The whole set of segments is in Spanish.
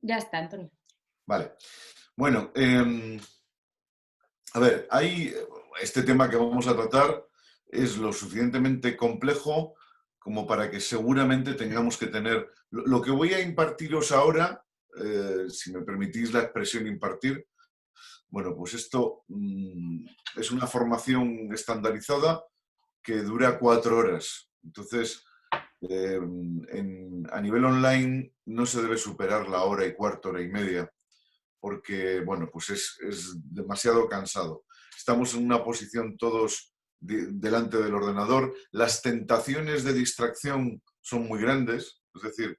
Ya está, Antonio. Vale. Bueno, a ver, este tema que vamos a tratar es lo suficientemente complejo como para que seguramente tengamos que tener... Lo que voy a impartiros ahora, si me permitís la expresión impartir, bueno, pues esto es una formación estandarizada que dura 4 horas. Entonces, a nivel online no se debe superar la hora y cuarto, hora y media, porque, bueno, pues es demasiado cansado. Estamos en una posición todos delante del ordenador. Las tentaciones de distracción son muy grandes, es decir,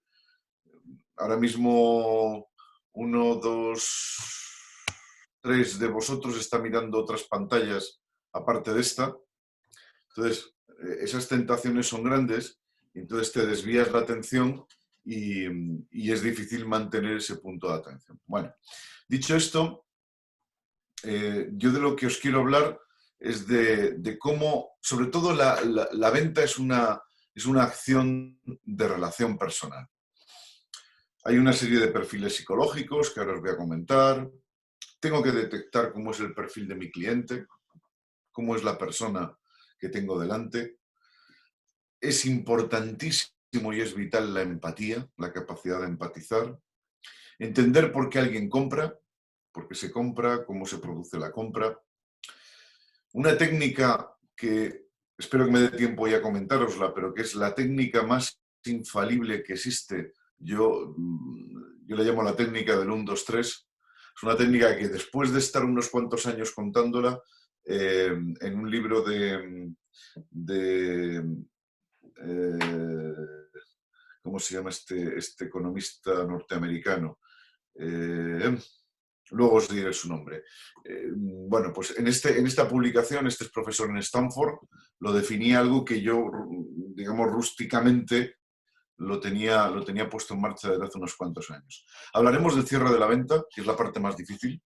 ahora mismo 1, 2, 3 de vosotros está mirando otras pantallas aparte de esta. Entonces, esas tentaciones son grandes y entonces te desvías la atención y es difícil mantener ese punto de atención. Bueno, dicho esto, yo de lo que os quiero hablar es de cómo, sobre todo la venta es una acción de relación personal. Hay una serie de perfiles psicológicos que ahora os voy a comentar. Tengo que detectar cómo es el perfil de mi cliente, cómo es la persona que tengo delante. Es importantísimo y es vital la empatía, la capacidad de empatizar. Entender por qué alguien compra, por qué se compra, cómo se produce la compra. Una técnica que espero que me dé tiempo ya a comentárosla, pero que es la técnica más infalible que existe. Yo la llamo la técnica del 1, 2, 3. Es una técnica que después de estar unos cuantos años contándola, en un libro ¿cómo se llama este economista norteamericano? Luego os diré su nombre. Bueno, pues en esta publicación, este es profesor en Stanford, lo definía algo que yo, digamos, rústicamente lo tenía puesto en marcha desde hace unos cuantos años. Hablaremos del cierre de la venta, que es la parte más difícil,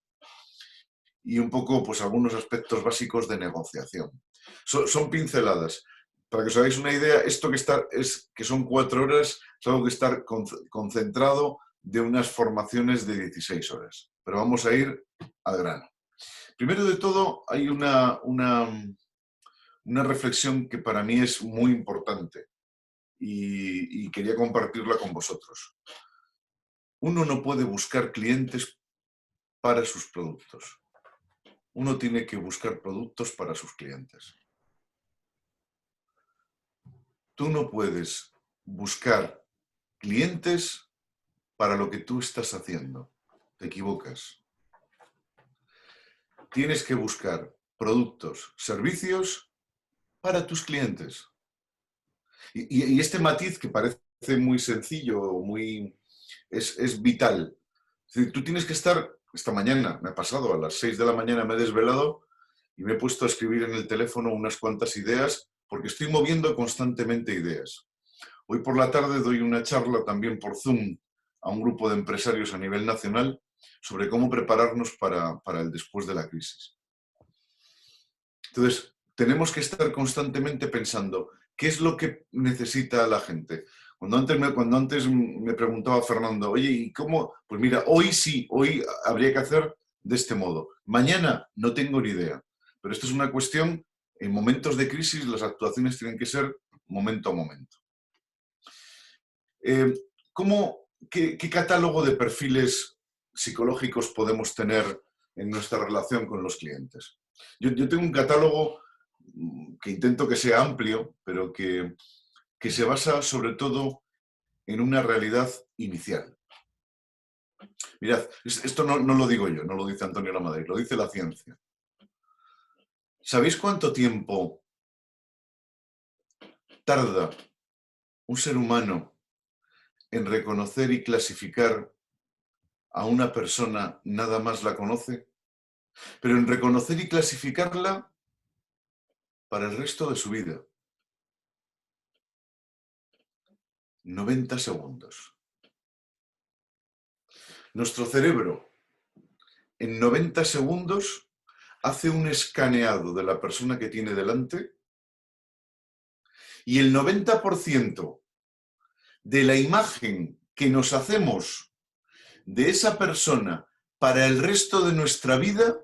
y un poco, pues, algunos aspectos básicos de negociación. Son pinceladas. Para que os hagáis una idea, esto que son 4 horas, es algo que está concentrado de unas formaciones de 16 horas. Pero vamos a ir al grano. Primero de todo, hay una reflexión que para mí es muy importante y quería compartirla con vosotros. Uno no puede buscar clientes para sus productos. Uno tiene que buscar productos para sus clientes. Tú no puedes buscar clientes para lo que tú estás haciendo. Te equivocas. Tienes que buscar productos, servicios para tus clientes. Y este matiz que parece muy sencillo, es vital. Es decir, tú tienes que estar, esta mañana me ha pasado, a las 6 de la mañana me he desvelado y me he puesto a escribir en el teléfono unas cuantas ideas porque estoy moviendo constantemente ideas. Hoy por la tarde doy una charla también por Zoom a un grupo de empresarios a nivel nacional sobre cómo prepararnos para el después de la crisis. Entonces, tenemos que estar constantemente pensando qué es lo que necesita la gente. Cuando antes me preguntaba Fernando, oye, ¿y cómo? Pues mira, hoy sí, hoy habría que hacer de este modo. Mañana no tengo ni idea. Pero esto es una cuestión, en momentos de crisis las actuaciones tienen que ser momento a momento. ¿Qué catálogo de perfiles psicológicos podemos tener en nuestra relación con los clientes? Yo tengo un catálogo que intento que sea amplio, pero que se basa sobre todo en una realidad inicial. Mirad, esto no lo digo yo, no lo dice Antonio Lamadrid, lo dice la ciencia. ¿Sabéis cuánto tiempo tarda un ser humano en reconocer y clasificar a una persona nada más la conoce? Pero en reconocer y clasificarla para el resto de su vida. 90 segundos. Nuestro cerebro, en 90 segundos, hace un escaneado de la persona que tiene delante y el 90% de la imagen que nos hacemos de esa persona para el resto de nuestra vida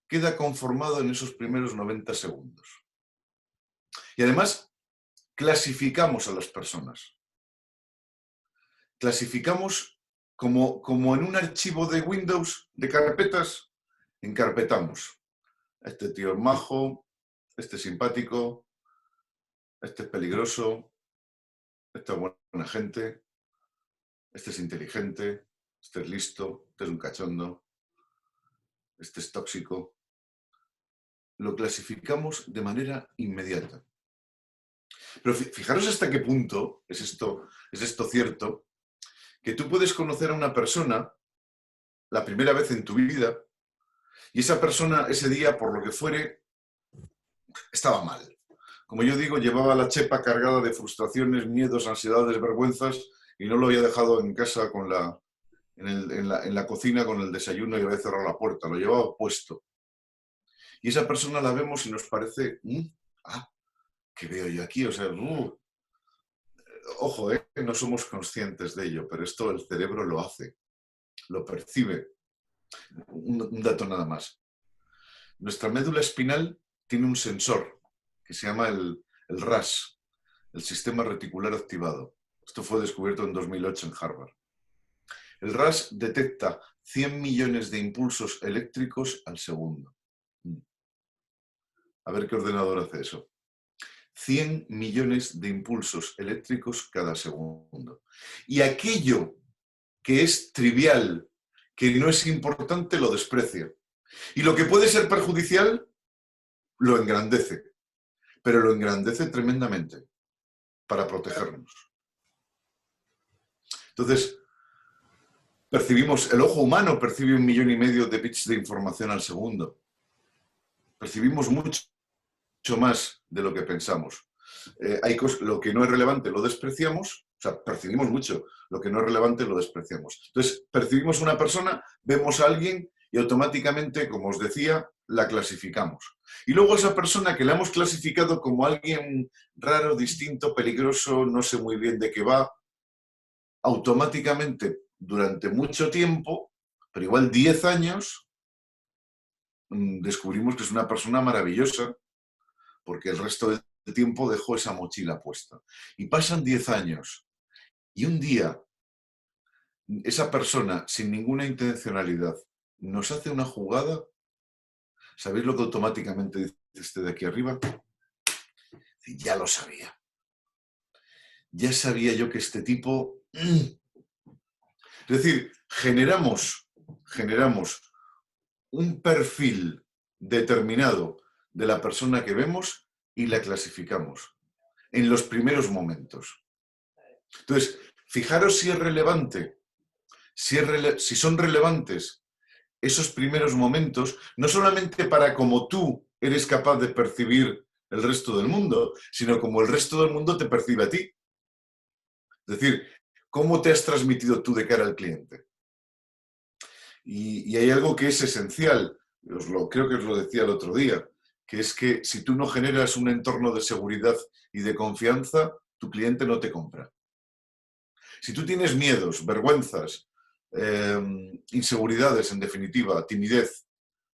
queda conformado en esos primeros 90 segundos. Y además, clasificamos a las personas. Clasificamos como en un archivo de Windows de carpetas, encarpetamos. Este tío es majo, este es simpático, este es peligroso, este es buena gente, este es inteligente, este es listo, este es un cachondo, este es tóxico. Lo clasificamos de manera inmediata. Pero fijaros hasta qué punto es esto cierto, que tú puedes conocer a una persona la primera vez en tu vida y esa persona ese día, por lo que fuere, estaba mal. Como yo digo, llevaba la chepa cargada de frustraciones, miedos, ansiedades, vergüenzas y no lo había dejado en casa en la cocina con el desayuno y había cerrado la puerta, lo llevaba puesto. Y esa persona la vemos y nos parece, ¿qué veo yo aquí? O sea, ojo, no somos conscientes de ello, pero esto el cerebro lo hace, lo percibe. Un dato nada más. Nuestra médula espinal tiene un sensor que se llama el RAS, el sistema reticular activado. Esto fue descubierto en 2008 en Harvard. El RAS detecta 100 millones de impulsos eléctricos al segundo. A ver qué ordenador hace eso. 100 millones de impulsos eléctricos cada segundo. Y aquello que es trivial, que no es importante, lo desprecia. Y lo que puede ser perjudicial, lo engrandece. Pero lo engrandece tremendamente para protegernos. Entonces, el ojo humano percibe 1,5 millones de bits de información al segundo. Percibimos mucho más de lo que pensamos. Lo que no es relevante lo despreciamos, o sea, percibimos mucho, lo que no es relevante lo despreciamos. Entonces, percibimos una persona, vemos a alguien y automáticamente, como os decía, la clasificamos. Y luego esa persona que la hemos clasificado como alguien raro, distinto, peligroso, no sé muy bien de qué va, automáticamente, durante mucho tiempo, pero igual 10 años, descubrimos que es una persona maravillosa, porque el resto del tiempo dejó esa mochila puesta. Y pasan 10 años, y un día, esa persona, sin ninguna intencionalidad, nos hace una jugada. ¿Sabéis lo que automáticamente dice este de aquí arriba? Ya lo sabía. Ya sabía yo que este tipo... Es decir, generamos un perfil determinado de la persona que vemos y la clasificamos en los primeros momentos. Entonces, fijaros si es relevante, si son relevantes esos primeros momentos, no solamente para cómo tú eres capaz de percibir el resto del mundo, sino como el resto del mundo te percibe a ti. Es decir, cómo te has transmitido tú de cara al cliente. Y hay algo que es esencial, creo que os lo decía el otro día, que es que si tú no generas un entorno de seguridad y de confianza, tu cliente no te compra. Si tú tienes miedos, vergüenzas, inseguridades, en definitiva, timidez,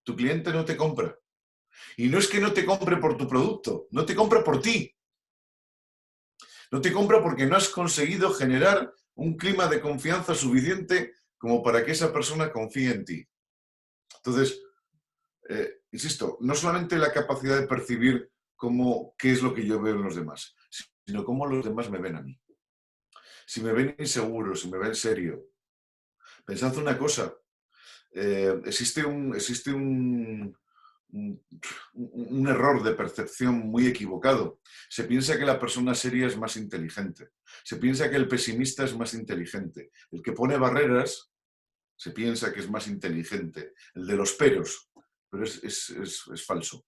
tu cliente no te compra. Y no es que no te compre por tu producto, no te compra por ti. No te compra porque no has conseguido generar un clima de confianza suficiente como para que esa persona confíe en ti. Entonces, insisto, no solamente la capacidad de percibir qué es lo que yo veo en los demás, sino cómo los demás me ven a mí. Si me ven inseguro, si me ven serio. Pensad una cosa, existe un error de percepción muy equivocado. Se piensa que la persona seria es más inteligente. Se piensa que el pesimista es más inteligente. El que pone barreras se piensa que es más inteligente. El de los peros, pero es falso.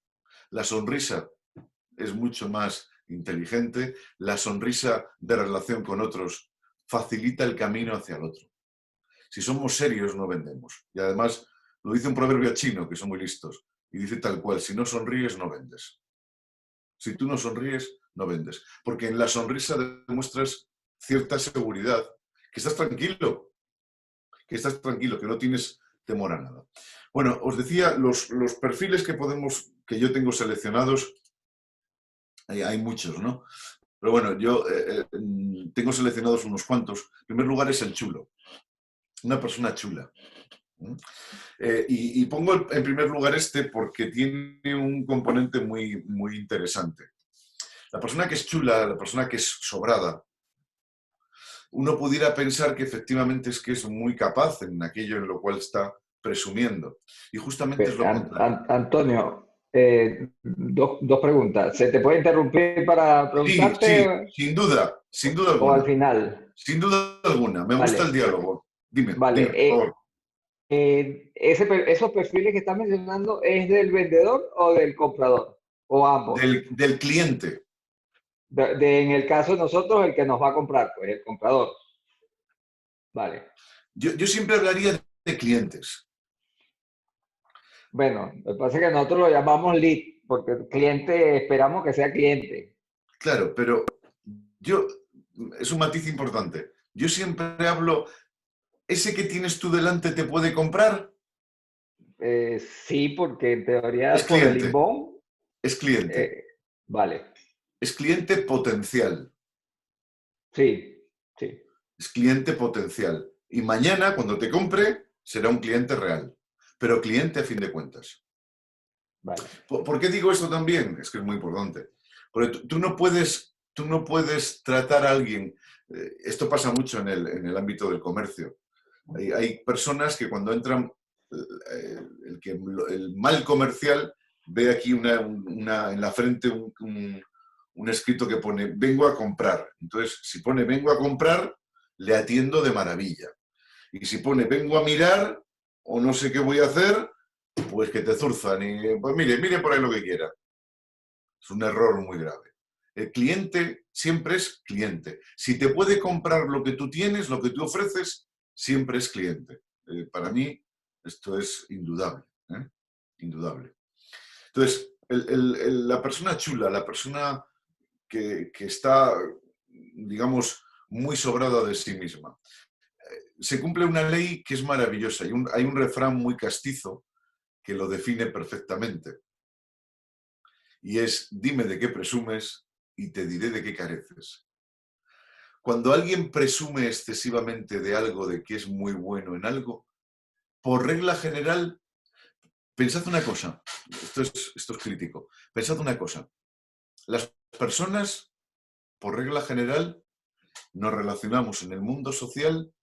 La sonrisa es mucho más inteligente. La sonrisa de relación con otros facilita el camino hacia el otro. Si somos serios, no vendemos. Y además, lo dice un proverbio chino, que son muy listos, y dice tal cual, si no sonríes, no vendes. Si tú no sonríes, no vendes. Porque en la sonrisa demuestras cierta seguridad, que estás tranquilo, que estás tranquilo, que no tienes temor a nada. Bueno, os decía, los perfiles que yo tengo seleccionados, hay muchos, ¿no? Pero bueno, yo tengo seleccionados unos cuantos. En primer lugar es el chulo, una persona chula. Y pongo en primer lugar este porque tiene un componente muy, muy interesante. La persona que es chula, la persona que es sobrada, uno pudiera pensar que efectivamente es que es muy capaz en aquello en lo cual está presumiendo. Y justamente es lo contrario. Antonio, dos preguntas. ¿Se te puede interrumpir para Sí, sí, preguntarte sin duda o al alguna. final? Sin duda alguna. Me gusta el Vale, diálogo. Dime, vale. dime, por favor. ¿Esos perfiles que estás mencionando es del vendedor o del comprador? ¿O ambos? Del cliente. En el caso de nosotros, el que nos va a comprar, pues el comprador. Vale. Yo siempre hablaría de clientes. Bueno, lo que pasa es que nosotros lo llamamos lead, porque el cliente esperamos que sea cliente. Claro, pero yo, es un matiz importante. Yo siempre hablo, ¿ese que tienes tú delante te puede comprar? Sí, porque en Es teoría por el cliente, inbound, es cliente, eh, vale. es cliente potencial, Sí, sí, es cliente potencial. Y mañana, cuando te compre, será un cliente real, pero cliente a fin de cuentas. vale. ¿Por qué digo esto también? Es que es muy importante. Porque tú no puedes tratar a alguien, esto pasa mucho en el ámbito del comercio. Hay personas que cuando entran, el mal comercial ve aquí en la frente un escrito que pone vengo a comprar. Entonces, si pone vengo a comprar, le atiendo de maravilla. Y si pone vengo a mirar o no sé qué voy a hacer, pues que te zurzan. Y pues mire por ahí lo que quiera. Es un error muy grave. El cliente siempre es cliente. Si te puede comprar lo que tú tienes, lo que tú ofreces, siempre es cliente. Para mí, esto es indudable. ¿Eh? Indudable. Entonces, la persona chula, la persona que está, digamos, muy sobrada de sí misma, se cumple una ley que es maravillosa. Hay un refrán muy castizo que lo define perfectamente. Y es, dime de qué presumes y te diré de qué careces. Cuando alguien presume excesivamente de algo, de que es muy bueno en algo, por regla general, pensad una cosa, esto es crítico, pensad una cosa, las personas, por regla general, nos relacionamos en el mundo social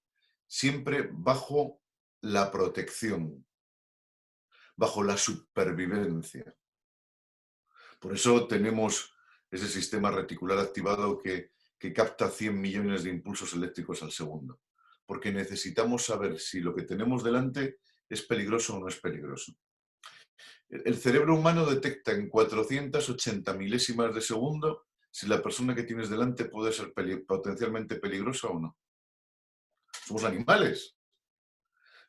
siempre bajo la protección, bajo la supervivencia. Por eso tenemos ese sistema reticular activado que capta 100 millones de impulsos eléctricos al segundo. Porque necesitamos saber si lo que tenemos delante es peligroso o no es peligroso. El cerebro humano detecta en 480 milésimas de segundo si la persona que tienes delante puede ser potencialmente peligrosa o no. Somos animales.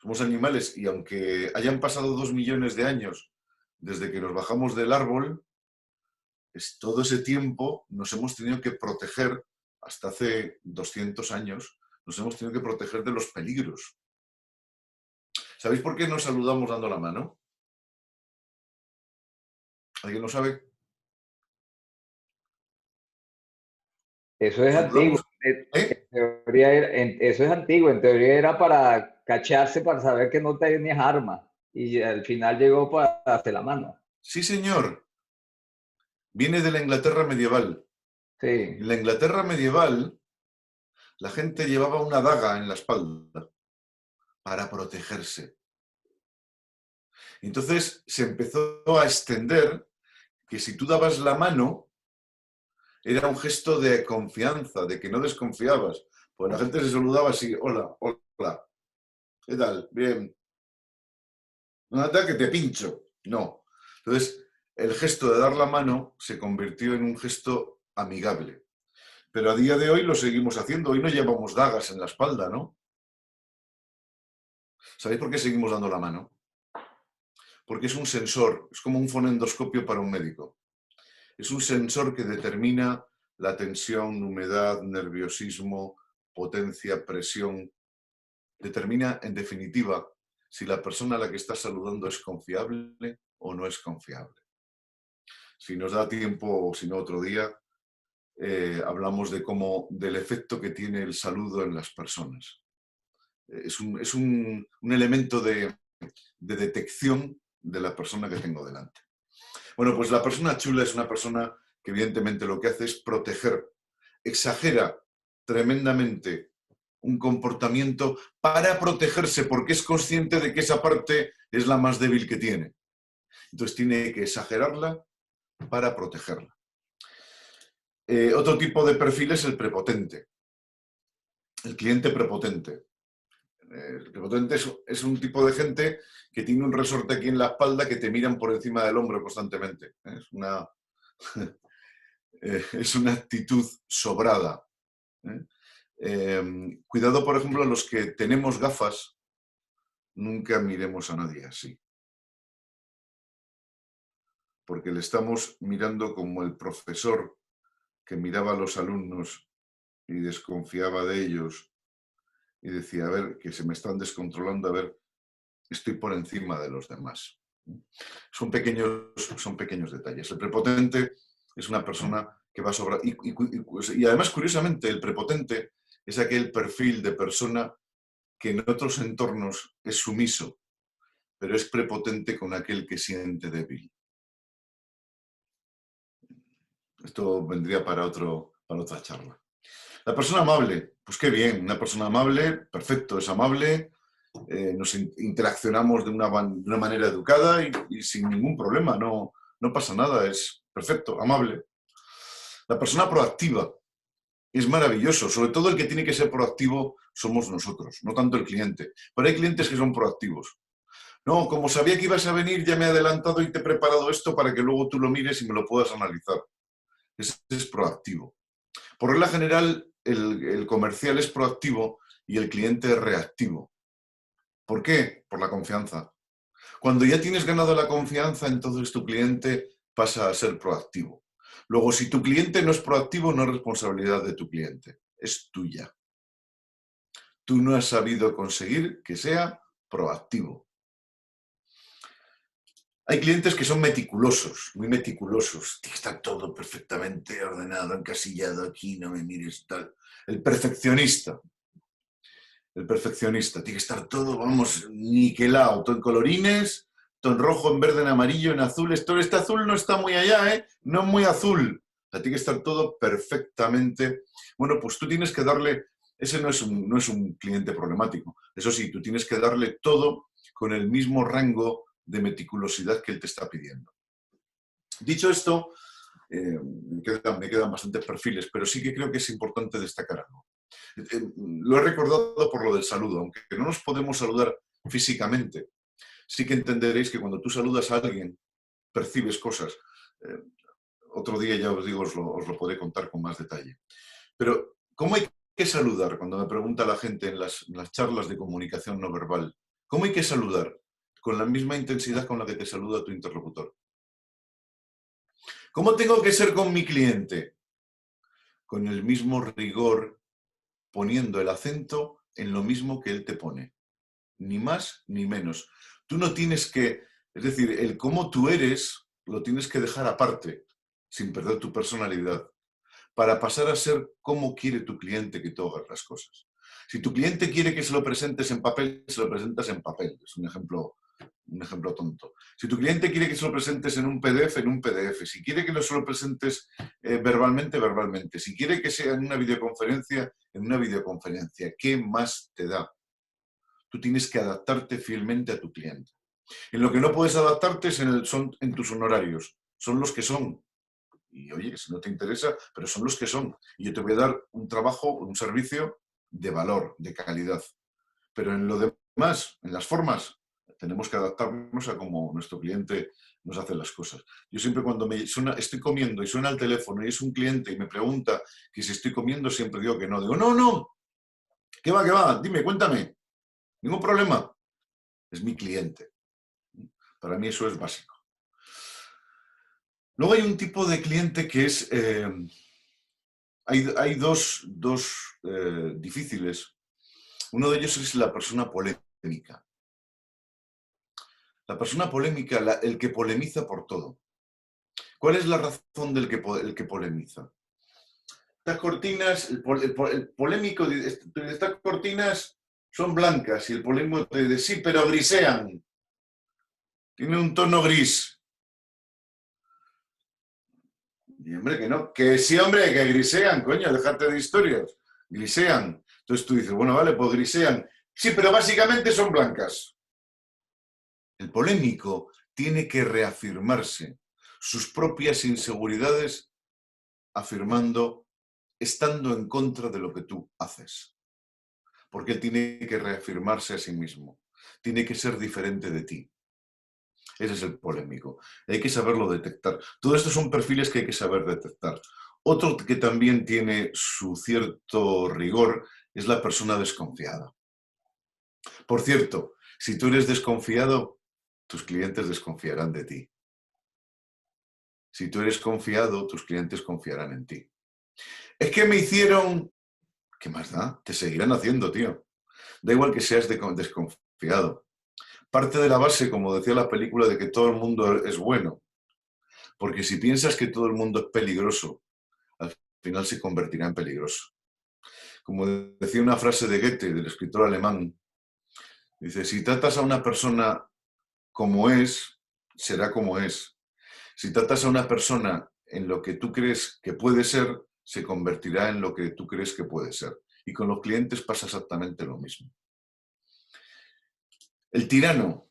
Somos animales y aunque hayan pasado 2 millones de años desde que nos bajamos del árbol, todo ese tiempo nos hemos tenido que proteger, hasta hace 200 años, nos hemos tenido que proteger de los peligros. ¿Sabéis por qué nos saludamos dando la mano? ¿Alguien lo sabe? Eso es antiguo. Saludamos, ¿eh? Eso es antiguo. En teoría era para cacharse, para saber que no tenías armas. Y al final llegó para hacer la mano. Sí, señor. Viene de la Inglaterra medieval. En Sí, la Inglaterra medieval, la gente llevaba una daga en la espalda para protegerse. Entonces se empezó a extender que si tú dabas la mano, era un gesto de confianza, de que no desconfiabas. Pues la gente se saludaba así, hola, hola, ¿qué tal? Bien. No anda que te pincho. No. Entonces, el gesto de dar la mano se convirtió en un gesto amigable. Pero a día de hoy lo seguimos haciendo. Hoy no llevamos dagas en la espalda, ¿no? ¿Sabéis por qué seguimos dando la mano? Porque es un sensor, es como un fonendoscopio para un médico. Es un sensor que determina la tensión, humedad, nerviosismo, potencia, presión. determina, en definitiva, si la persona a la que estás saludando es confiable o no es confiable. Si nos da tiempo, o si no otro día, hablamos del efecto que tiene el saludo en las personas. Es un elemento de detección de la persona que tengo delante. Bueno, pues la persona chula es una persona que evidentemente lo que hace es proteger, exagera tremendamente un comportamiento para protegerse porque es consciente de que esa parte es la más débil que tiene. Entonces tiene que exagerarla para protegerla. Otro tipo de perfil es el prepotente, el cliente prepotente. El prepotente es un tipo de gente que tiene un resorte aquí en la espalda que te miran por encima del hombro constantemente. Es una actitud sobrada. Cuidado, por ejemplo, los que tenemos gafas, nunca miremos a nadie así. Porque le estamos mirando como el profesor que miraba a los alumnos y desconfiaba de ellos y decía, a ver, que se me están descontrolando, a ver, estoy por encima de los demás. Son pequeños detalles. El prepotente es una persona que va a sobrar. Y además, curiosamente, el prepotente es aquel perfil de persona que en otros entornos es sumiso, pero es prepotente con aquel que siente débil. Esto vendría para otra charla. La persona amable, pues qué bien, una persona amable, perfecto, es amable, nos interaccionamos de una manera educada y sin ningún problema, no pasa nada, es perfecto, amable. La persona proactiva es maravilloso, sobre todo el que tiene que ser proactivo somos nosotros, no tanto el cliente. Pero hay clientes que son proactivos. No, como sabía que ibas a venir, ya me he adelantado y te he preparado esto para que luego tú lo mires y me lo puedas analizar. Ese es proactivo. Por regla general, el comercial es proactivo y el cliente es reactivo. ¿Por qué? Por la confianza. Cuando ya tienes ganado la confianza, entonces tu cliente pasa a ser proactivo. Luego, si tu cliente no es proactivo, no es responsabilidad de tu cliente, es tuya. Tú no has sabido conseguir que sea proactivo. Hay clientes que son meticulosos, muy meticulosos. Tiene que estar todo perfectamente ordenado, encasillado aquí, no me mires tal. El perfeccionista. El perfeccionista. Tiene que estar todo, vamos, niquelado, todo en colorines, todo en rojo, en verde, en amarillo, en azul. Este azul no está muy allá, ¿eh? No muy azul. O sea, tiene que estar todo perfectamente. Bueno, pues tú tienes que darle, ese no es un cliente problemático. Eso sí, tú tienes que darle todo con el mismo rango de meticulosidad que él te está pidiendo. Dicho esto, me quedan bastantes perfiles, pero sí que creo que es importante destacar algo. Lo he recordado por lo del saludo, aunque no nos podemos saludar físicamente, sí que entenderéis que cuando tú saludas a alguien, percibes cosas. Eh, Otro día ya os digo, os lo podré contar con más detalle. Pero, ¿cómo hay que saludar? Cuando me pregunta la gente en las charlas de comunicación no verbal, ¿cómo hay que saludar? Con la misma intensidad con la que te saluda tu interlocutor. ¿Cómo tengo que ser con mi cliente? Con el mismo rigor, poniendo el acento en lo mismo que él te pone. Ni más ni menos. Tú no tienes que, es decir, el cómo tú eres lo tienes que dejar aparte, sin perder tu personalidad, para pasar a ser cómo quiere tu cliente que tú hagas las cosas. Si tu cliente quiere que se lo presentes en papel, se lo presentas en papel. Es un ejemplo tonto. Si tu cliente quiere que se lo presentes en un PDF, en un PDF. Si quiere que se lo presentes verbalmente, verbalmente. Si quiere que sea en una videoconferencia, en una videoconferencia. ¿Qué más te da? Tú tienes que adaptarte fielmente a tu cliente. En lo que no puedes adaptarte son en tus honorarios. Son los que son. Y oye, si no te interesa, pero son los que son. Y yo te voy a dar un trabajo, un servicio de valor, de calidad. Pero en lo demás, en las formas, tenemos que adaptarnos a cómo nuestro cliente nos hace las cosas. Yo siempre cuando estoy comiendo y suena el teléfono y es un cliente y me pregunta que si estoy comiendo, siempre digo que no. Digo, no, ¿qué va? Dime, cuéntame. Ningún problema. Es mi cliente. Para mí eso es básico. Luego hay un tipo de cliente que es... hay dos difíciles. Uno de ellos es la persona polémica. La persona polémica, el que polemiza por todo. ¿Cuál es la razón del el que polemiza? Estas cortinas, el polémico dice, estas cortinas son blancas y el polémico te dice, sí, pero grisean. Tiene un tono gris. Y hombre, que no. Que sí, hombre, que grisean, coño, déjate de historias. Grisean. Entonces tú dices, bueno, vale, pues grisean. Sí, pero básicamente son blancas. El polémico tiene que reafirmarse sus propias inseguridades afirmando, estando en contra de lo que tú haces. Porque él tiene que reafirmarse a sí mismo. Tiene que ser diferente de ti. Ese es el polémico. Hay que saberlo detectar. Todo esto son perfiles que hay que saber detectar. Otro que también tiene su cierto rigor es la persona desconfiada. Por cierto, si tú eres desconfiado, tus clientes desconfiarán de ti. Si tú eres confiado, tus clientes confiarán en ti. Es que me hicieron... ¿Qué más da? Te seguirán haciendo, tío. Da igual que seas desconfiado. Parte de la base, como decía la película, de que todo el mundo es bueno. Porque si piensas que todo el mundo es peligroso, al final se convertirá en peligroso. Como decía una frase de Goethe, del escritor alemán, dice, si tratas a una persona como es, será como es. Si tratas a una persona en lo que tú crees que puede ser, se convertirá en lo que tú crees que puede ser. Y con los clientes pasa exactamente lo mismo. El tirano.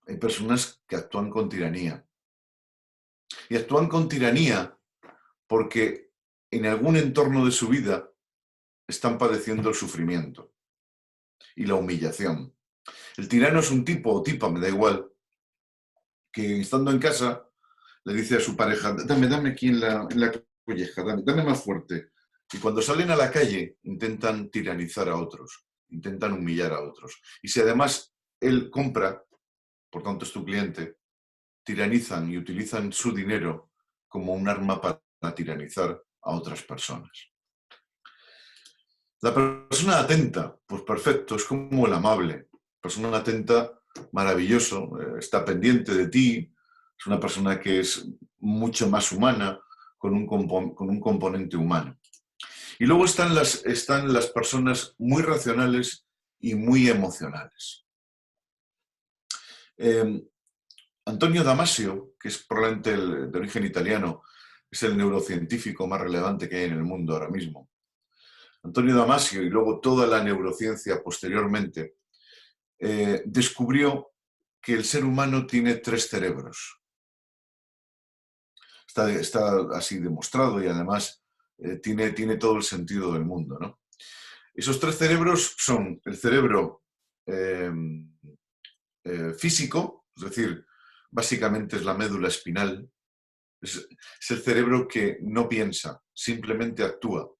Hay personas que actúan con tiranía. Y actúan con tiranía porque en algún entorno de su vida están padeciendo el sufrimiento y la humillación. El tirano es un tipo o tipa, me da igual, que estando en casa le dice a su pareja, dame aquí en la colleja, dame más fuerte. Y cuando salen a la calle intentan tiranizar a otros, intentan humillar a otros. Y si además él compra, por tanto es tu cliente, tiranizan y utilizan su dinero como un arma para tiranizar a otras personas. La persona atenta, pues perfecto, es como el amable. La persona atenta, maravilloso, está pendiente de ti, es una persona que es mucho más humana, con un componente humano. Y luego están las personas muy racionales y muy emocionales. Antonio Damasio, que es probablemente de origen italiano, es el neurocientífico más relevante que hay en el mundo ahora mismo. Antonio Damasio y luego toda la neurociencia posteriormente descubrió que el ser humano tiene 3 cerebros. Está así demostrado y además tiene todo el sentido del mundo, ¿no? Esos 3 cerebros son el cerebro físico, es decir, básicamente es la médula espinal, es el cerebro que no piensa, simplemente actúa.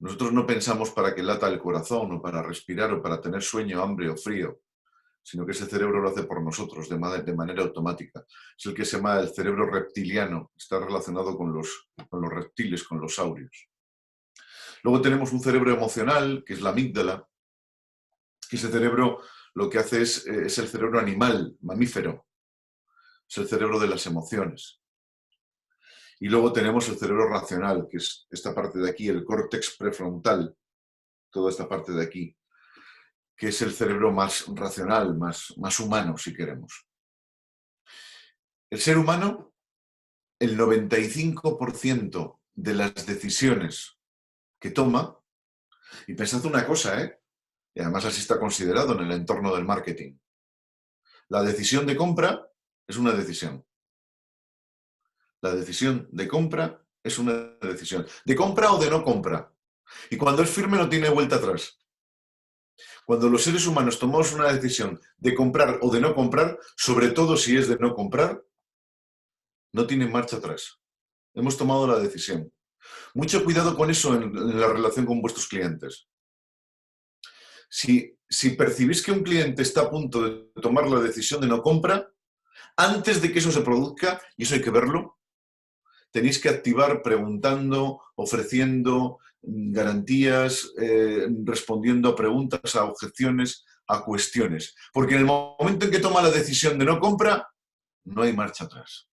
Nosotros no pensamos para que lata el corazón o para respirar o para tener sueño, hambre o frío, sino que ese cerebro lo hace por nosotros de manera automática. Es el que se llama el cerebro reptiliano, está relacionado con los reptiles, con los saurios. Luego tenemos un cerebro emocional, que es la amígdala, que ese cerebro lo que hace es el cerebro animal, mamífero, es el cerebro de las emociones. Y luego tenemos el cerebro racional, que es esta parte de aquí, el córtex prefrontal, toda esta parte de aquí, que es el cerebro más racional, más humano, si queremos. El ser humano, el 95% de las decisiones que toma, y pensad una cosa, y además así está considerado en el entorno del marketing, la decisión de compra es una decisión. La decisión de compra es una decisión. ¿De compra o de no compra? Y cuando es firme no tiene vuelta atrás. Cuando los seres humanos tomamos una decisión de comprar o de no comprar, sobre todo si es de no comprar, no tiene marcha atrás. Hemos tomado la decisión. Mucho cuidado con eso en la relación con vuestros clientes. Si percibís que un cliente está a punto de tomar la decisión de no compra, antes de que eso se produzca, y eso hay que verlo, tenéis que activar preguntando, ofreciendo, garantías, respondiendo a preguntas, a objeciones, a cuestiones. Porque en el momento en que toma la decisión de no compra, no hay marcha atrás.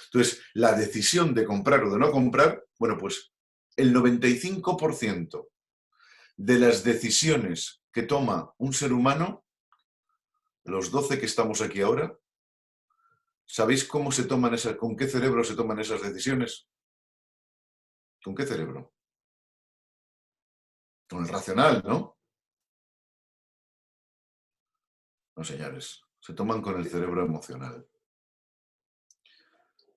Entonces, la decisión de comprar o de no comprar, bueno, pues el 95% de las decisiones que toma un ser humano, los 12 que estamos aquí ahora, ¿sabéis cómo se toman esas, con qué cerebro se toman esas decisiones? ¿Con qué cerebro? Con el racional, ¿no? No, señores, se toman con el cerebro emocional.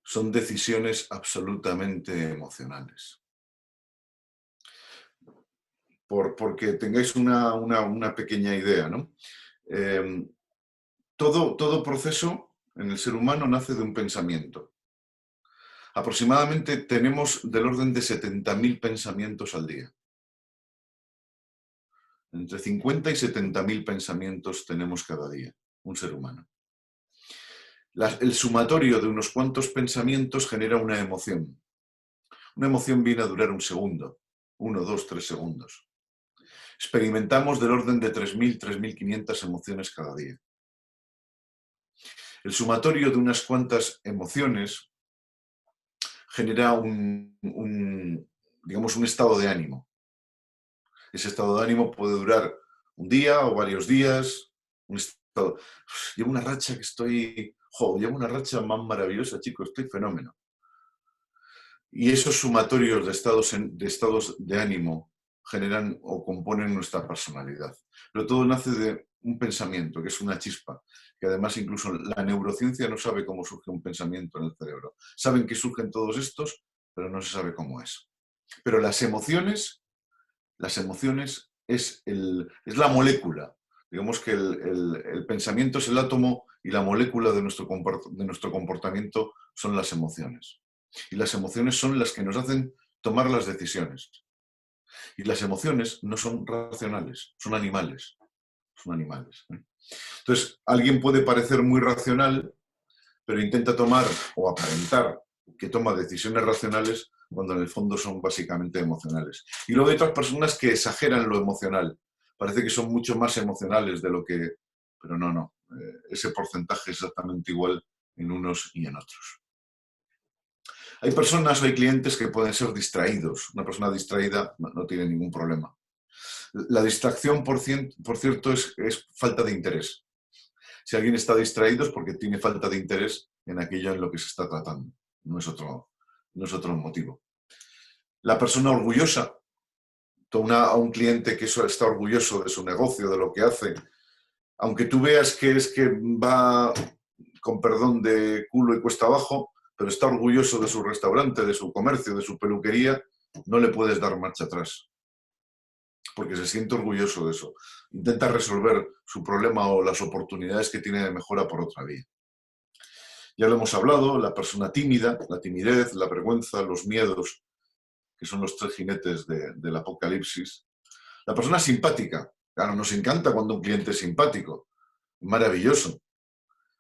Son decisiones absolutamente emocionales. Porque tengáis una pequeña idea, ¿no? Todo proceso en el ser humano nace de un pensamiento. Aproximadamente tenemos del orden de 70.000 pensamientos al día. Entre 50 y 70.000 pensamientos tenemos cada día, un ser humano. El sumatorio de unos cuantos pensamientos genera una emoción. Una emoción viene a durar un segundo, 1, 2, 3 segundos. Experimentamos del orden de 3.000, 3.500 emociones cada día. El sumatorio de unas cuantas emociones genera digamos, un estado de ánimo. Ese estado de ánimo puede durar un día o varios días. Llevo una racha que estoy... llevo una racha más maravillosa, chicos, estoy fenómeno. Y esos sumatorios de estados de ánimo generan o componen nuestra personalidad. Pero todo nace de un pensamiento, que es una chispa, que además incluso la neurociencia no sabe cómo surge un pensamiento en el cerebro. Saben que surgen todos estos, pero no se sabe cómo es. Pero las emociones es la molécula. Digamos que el pensamiento es el átomo y la molécula de nuestro comportamiento son las emociones. Y las emociones son las que nos hacen tomar las decisiones. Y las emociones no son racionales, son animales. Son animales. Entonces, alguien puede parecer muy racional, pero intenta tomar o aparentar que toma decisiones racionales cuando en el fondo son básicamente emocionales. Y luego hay otras personas que exageran lo emocional. Parece que son mucho más emocionales de lo que... Pero no. Ese porcentaje es exactamente igual en unos y en otros. Hay personas o hay clientes que pueden ser distraídos. Una persona distraída no tiene ningún problema. La distracción, por cierto, es falta de interés. Si alguien está distraído es porque tiene falta de interés en aquello en lo que se está tratando. No es otro motivo. La persona orgullosa, a un cliente que está orgulloso de su negocio, de lo que hace, aunque tú veas que es que va, con perdón, de culo y cuesta abajo, pero está orgulloso de su restaurante, de su comercio, de su peluquería, no le puedes dar marcha atrás, porque se siente orgulloso de eso. Intenta resolver su problema o las oportunidades que tiene de mejora por otra vía. Ya lo hemos hablado, la persona tímida, la timidez, la vergüenza, los miedos, que son los 3 jinetes del apocalipsis. La persona simpática. Claro, nos encanta cuando un cliente es simpático. Maravilloso.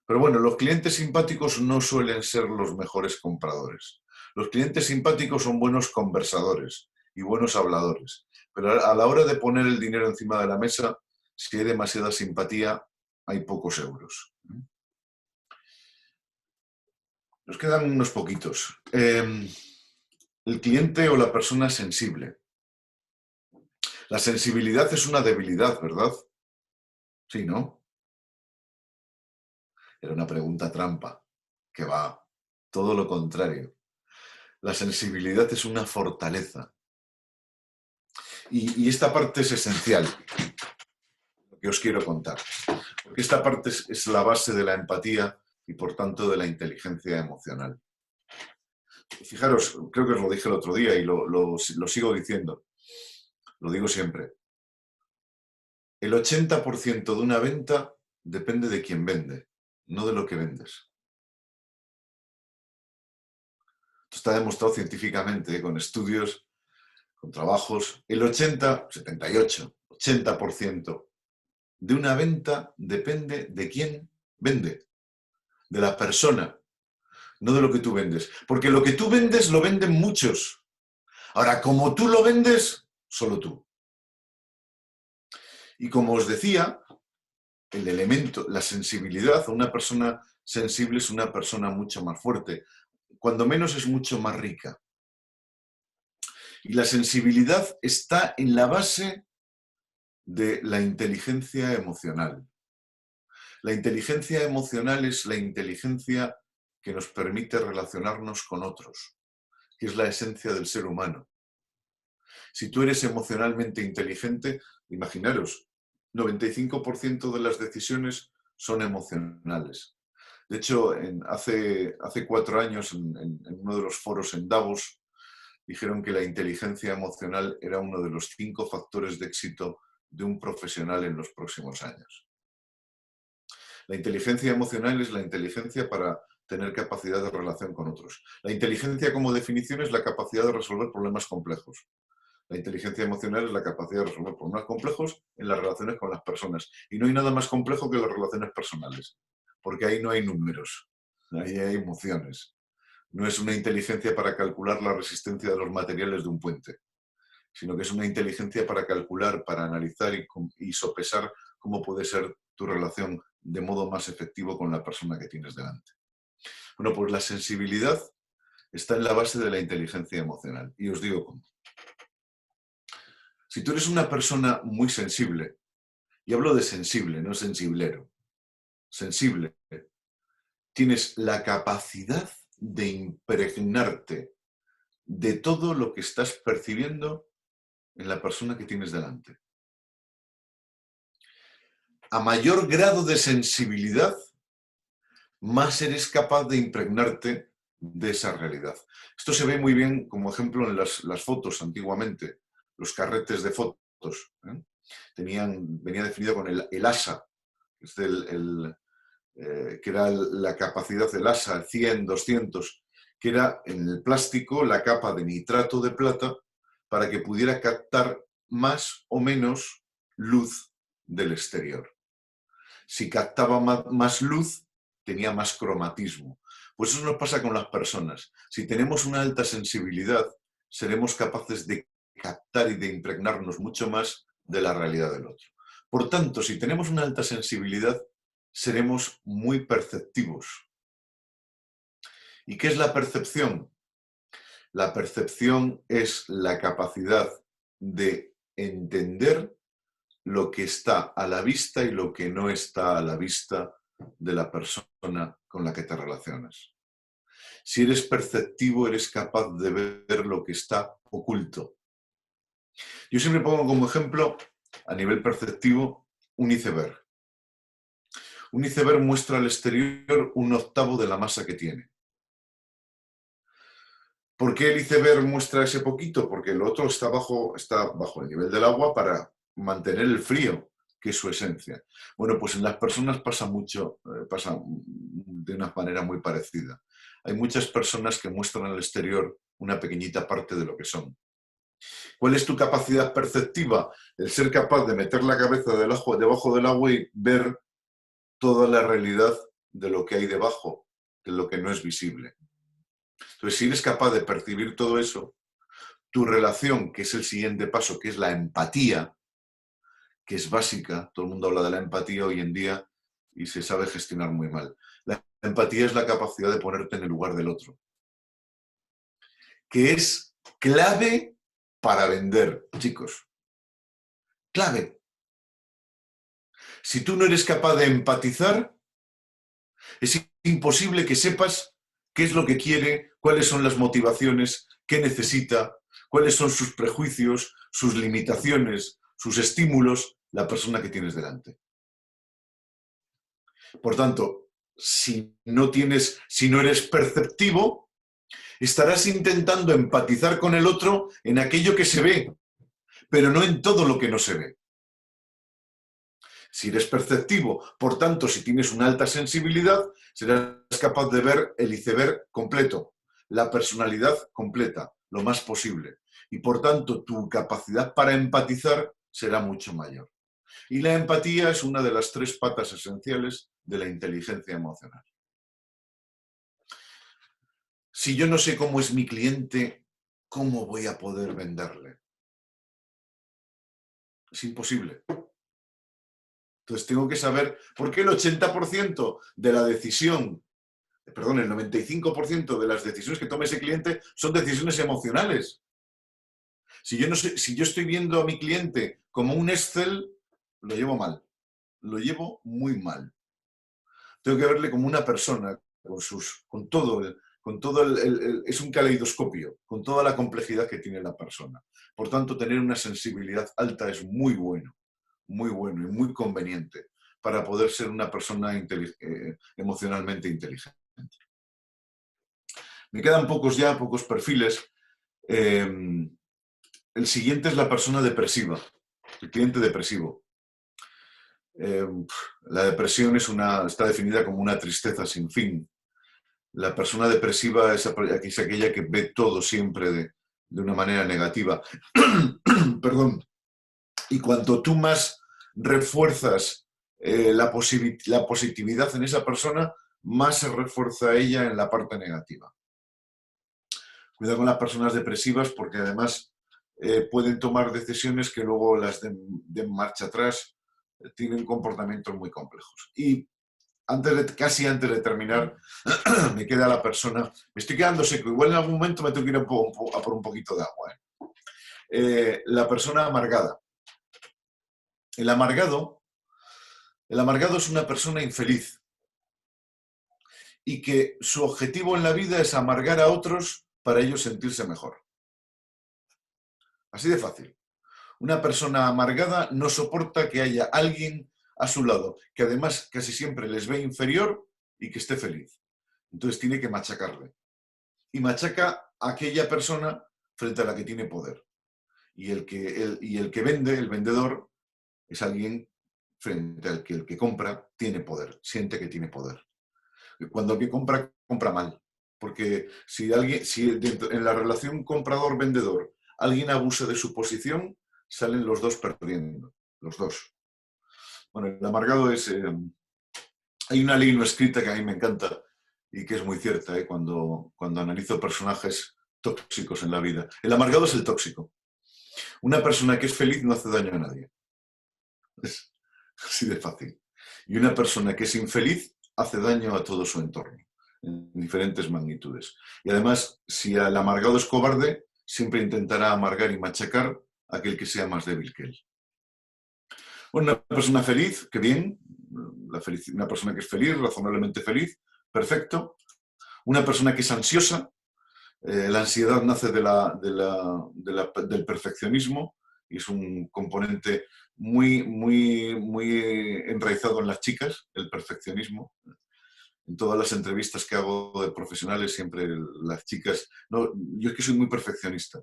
Pero bueno, los clientes simpáticos no suelen ser los mejores compradores. Los clientes simpáticos son buenos conversadores y buenos habladores. Pero a la hora de poner el dinero encima de la mesa, si hay demasiada simpatía, hay pocos euros. Nos quedan unos poquitos. El cliente o la persona sensible. La sensibilidad es una debilidad, ¿verdad? Sí, ¿no? Era una pregunta trampa, que va, todo lo contrario. La sensibilidad es una fortaleza. Y esta parte es esencial, lo que os quiero contar. Porque esta parte es la base de la empatía y, por tanto, de la inteligencia emocional. Fijaros, creo que os lo dije el otro día y lo sigo diciendo. Lo digo siempre. El 80% de una venta depende de quién vende, no de lo que vendes. Esto está demostrado científicamente, con estudios, con trabajos. El 80% de una venta depende de quién vende, de la persona, no de lo que tú vendes. Porque lo que tú vendes lo venden muchos. Ahora, como tú lo vendes, solo tú. Y como os decía, el elemento, la sensibilidad, una persona sensible es una persona mucho más fuerte, cuando menos es mucho más rica. Y la sensibilidad está en la base de la inteligencia emocional. La inteligencia emocional es la inteligencia que nos permite relacionarnos con otros, que es la esencia del ser humano. Si tú eres emocionalmente inteligente, imaginaros, 95% de las decisiones son emocionales. De hecho, hace 4 años, en uno de los foros en Davos, dijeron que la inteligencia emocional era uno de los 5 factores de éxito de un profesional en los próximos años. La inteligencia emocional es la inteligencia para tener capacidad de relación con otros. La inteligencia, como definición, es la capacidad de resolver problemas complejos. La inteligencia emocional es la capacidad de resolver problemas complejos en las relaciones con las personas. Y no hay nada más complejo que las relaciones personales, porque ahí no hay números, ahí hay emociones. No es una inteligencia para calcular la resistencia de los materiales de un puente, sino que es una inteligencia para calcular, para analizar y sopesar cómo puede ser tu relación de modo más efectivo con la persona que tienes delante. Bueno, pues la sensibilidad está en la base de la inteligencia emocional. Y os digo cómo. Si tú eres una persona muy sensible, y hablo de sensible, no sensiblero, sensible, tienes la capacidad de impregnarte de todo lo que estás percibiendo en la persona que tienes delante. A mayor grado de sensibilidad, más eres capaz de impregnarte de esa realidad. Esto se ve muy bien como ejemplo en las fotos antiguamente, los carretes de fotos. Venía definido con el ASA, que era la capacidad del ASA, 100, 200, que era en el plástico la capa de nitrato de plata para que pudiera captar más o menos luz del exterior. Si captaba más luz, tenía más cromatismo. Pues eso nos pasa con las personas. Si tenemos una alta sensibilidad, seremos capaces de captar y de impregnarnos mucho más de la realidad del otro. Por tanto, si tenemos una alta sensibilidad, seremos muy perceptivos. ¿Y qué es la percepción? La percepción es la capacidad de entender lo que está a la vista y lo que no está a la vista de la persona con la que te relacionas. Si eres perceptivo, eres capaz de ver lo que está oculto. Yo siempre pongo como ejemplo, a nivel perceptivo, un iceberg. Un iceberg muestra al exterior 1/8 de la masa que tiene. ¿Por qué el iceberg muestra ese poquito? Porque el otro está bajo el nivel del agua para mantener el frío, que es su esencia. Bueno, pues en las personas pasa de una manera muy parecida. Hay muchas personas que muestran al exterior una pequeñita parte de lo que son. ¿Cuál es tu capacidad perceptiva? El ser capaz de meter la cabeza debajo del agua y ver toda la realidad de lo que hay debajo, de lo que no es visible. Entonces, si eres capaz de percibir todo eso, tu relación, que es el siguiente paso, que es la empatía, que es básica, todo el mundo habla de la empatía hoy en día y se sabe gestionar muy mal. La empatía es la capacidad de ponerte en el lugar del otro, que es clave para vender, chicos. Clave. Si tú no eres capaz de empatizar, es imposible que sepas qué es lo que quiere, cuáles son las motivaciones, qué necesita, cuáles son sus prejuicios, sus limitaciones, sus estímulos, la persona que tienes delante. Por tanto, si no eres perceptivo, estarás intentando empatizar con el otro en aquello que se ve, pero no en todo lo que no se ve. Si eres perceptivo, por tanto, si tienes una alta sensibilidad, serás capaz de ver el iceberg completo, la personalidad completa, lo más posible. Y por tanto, tu capacidad para empatizar será mucho mayor. Y la empatía es una de las 3 patas esenciales de la inteligencia emocional. Si yo no sé cómo es mi cliente, ¿cómo voy a poder venderle? Es imposible. Entonces tengo que saber por qué el 80% de la decisión, perdón, el 95% de las decisiones que tome ese cliente son decisiones emocionales. Si yo, no sé, si yo estoy viendo a mi cliente como un Excel, lo llevo mal. Lo llevo muy mal. Tengo que verle como una persona, con todo es un caleidoscopio, con toda la complejidad que tiene la persona. Por tanto, tener una sensibilidad alta es muy bueno y muy conveniente para poder ser una persona emocionalmente inteligente. Me quedan pocos perfiles. El siguiente es la persona depresiva, el cliente depresivo. La depresión está definida como una tristeza sin fin. La persona depresiva es aquella que ve todo siempre de una manera negativa. Perdón. Y cuanto tú más refuerzas la positividad en esa persona, más se refuerza ella en la parte negativa. Cuidado con las personas depresivas porque además pueden tomar decisiones que luego las de marcha atrás tienen comportamientos muy complejos. Y casi antes de terminar, me queda la persona, me estoy quedando seco, igual en algún momento me tengo que ir a por un poquito de agua. La persona amargada. El amargado es una persona infeliz y que su objetivo en la vida es amargar a otros para ellos sentirse mejor. Así de fácil. Una persona amargada no soporta que haya alguien a su lado, que además casi siempre les ve inferior y que esté feliz. Entonces tiene que machacarle. Y machaca a aquella persona frente a la que tiene poder. Y el que vende, el vendedor, es alguien frente al que el que compra tiene poder, siente que tiene poder. Cuando el que compra, compra mal. Porque si en la relación comprador-vendedor alguien abusa de su posición, salen los dos perdiendo. Los dos. Bueno, el amargado es... hay una ley no escrita que a mí me encanta y que es muy cierta cuando analizo personajes tóxicos en la vida. El amargado es el tóxico. Una persona que es feliz no hace daño a nadie. Es así de fácil. Y una persona que es infeliz hace daño a todo su entorno, en diferentes magnitudes. Y además, si el amargado es cobarde, siempre intentará amargar y machacar a aquel que sea más débil que él. Bueno, una persona feliz, qué bien. Una persona que es feliz, razonablemente feliz, perfecto. Una persona que es ansiosa, la ansiedad nace del perfeccionismo y es un componente muy, muy, muy enraizado en las chicas, el perfeccionismo. En todas las entrevistas que hago de profesionales, siempre las chicas... No, yo es que soy muy perfeccionista.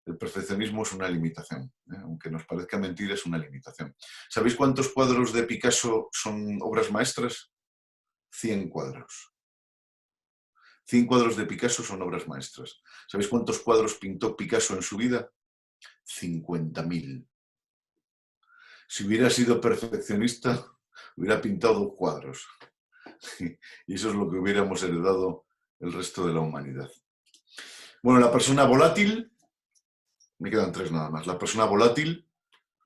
El perfeccionismo es una limitación, aunque nos parezca mentira, es una limitación. ¿Sabéis cuántos cuadros de Picasso son obras maestras? 100 cuadros. 100 cuadros de Picasso son obras maestras. ¿Sabéis cuántos cuadros pintó Picasso en su vida? 50.000. Si hubiera sido perfeccionista, hubiera pintado cuadros. Y eso es lo que hubiéramos heredado el resto de la humanidad. Bueno, la persona volátil, me quedan 3 nada más. La persona volátil,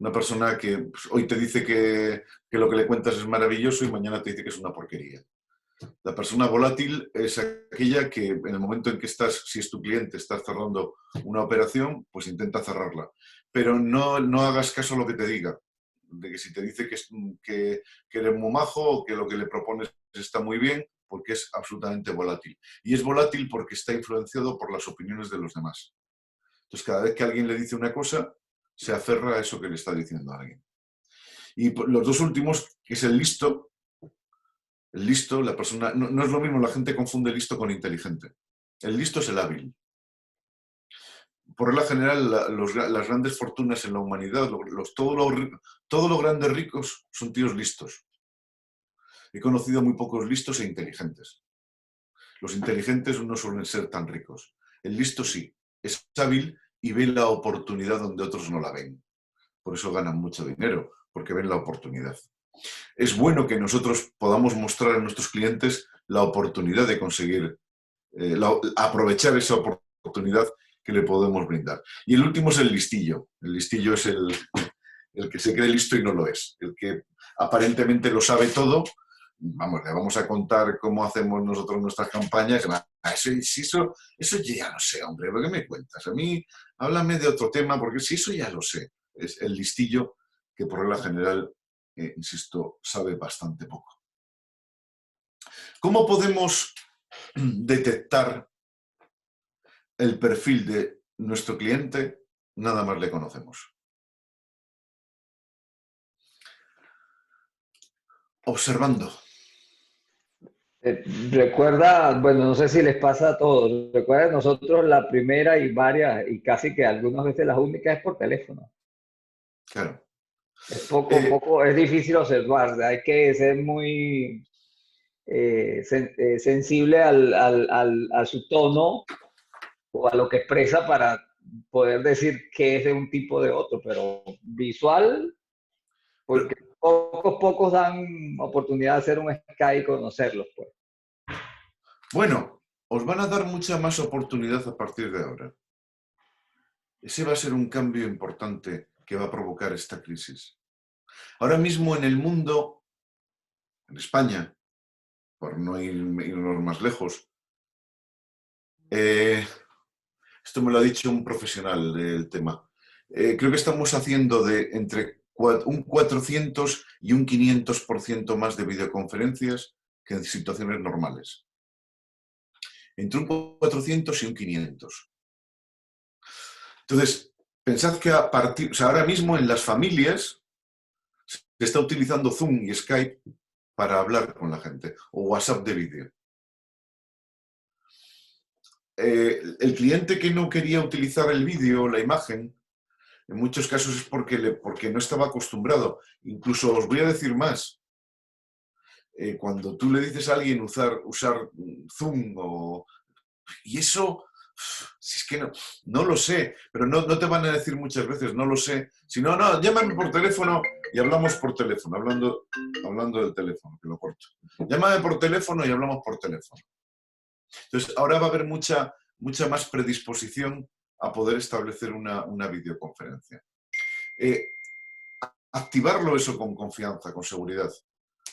una persona que pues, hoy te dice que lo que le cuentas es maravilloso y mañana te dice que es una porquería. La persona volátil es aquella que en el momento en que si es tu cliente, estás cerrando una operación, pues intenta cerrarla. Pero no hagas caso a lo que te diga. De que si te dice que eres muy majo o que lo que le propones está muy bien, porque es absolutamente volátil. Y es volátil porque está influenciado por las opiniones de los demás. Entonces, cada vez que alguien le dice una cosa, se aferra a eso que le está diciendo a alguien. Y los dos últimos, que es el listo, la persona, no es lo mismo, la gente confunde listo con inteligente. El listo es el hábil. Por regla general, las grandes fortunas en la humanidad, todos los grandes ricos son tíos listos. He conocido muy pocos listos e inteligentes. Los inteligentes no suelen ser tan ricos. El listo sí, es hábil y ve la oportunidad donde otros no la ven. Por eso ganan mucho dinero, porque ven la oportunidad. Es bueno que nosotros podamos mostrar a nuestros clientes la oportunidad de conseguir, aprovechar esa oportunidad que le podemos brindar. Y el último es el listillo. El listillo es el que se cree listo y no lo es. El que aparentemente lo sabe todo. Vamos, le vamos a contar cómo hacemos nosotros nuestras campañas. Eso yo ya lo sé, hombre. ¿Por qué me cuentas? A mí, háblame de otro tema, porque si eso ya lo sé. Es el listillo que por regla general, insisto, sabe bastante poco. ¿Cómo podemos detectar el perfil de nuestro cliente? Nada más le conocemos. Observando. Recuerda, bueno, no sé si les pasa a todos, recuerda nosotros la primera y varias, y casi que algunas veces las únicas es por teléfono. Claro. Es poco, es difícil observar, hay que ser muy sensible a su tono o a lo que expresa para poder decir qué es de un tipo o de otro, pero visual, porque pocos dan oportunidad de hacer un Skype y conocerlos, pues. Bueno, os van a dar mucha más oportunidad a partir de ahora. Ese va a ser un cambio importante que va a provocar esta crisis. Ahora mismo en el mundo, en España, por no irnos más lejos, esto me lo ha dicho un profesional del tema, creo que estamos haciendo de entre un 400 y un 500% más de videoconferencias que en situaciones normales. Entre un 400 y un 500. Entonces, pensad que ahora mismo en las familias se está utilizando Zoom y Skype para hablar con la gente, o WhatsApp de vídeo. El cliente que no quería utilizar el vídeo, la imagen, en muchos casos es porque no estaba acostumbrado. Incluso os voy a decir más. Cuando tú le dices a alguien usar Zoom y eso, si es que no lo sé, pero no te van a decir muchas veces, no lo sé. Si no, llámame por teléfono y hablamos por teléfono, hablando del teléfono, que lo corto. Llámame por teléfono y hablamos por teléfono. Entonces, ahora va a haber mucha más predisposición a poder establecer una videoconferencia. Activarlo eso con confianza, con seguridad.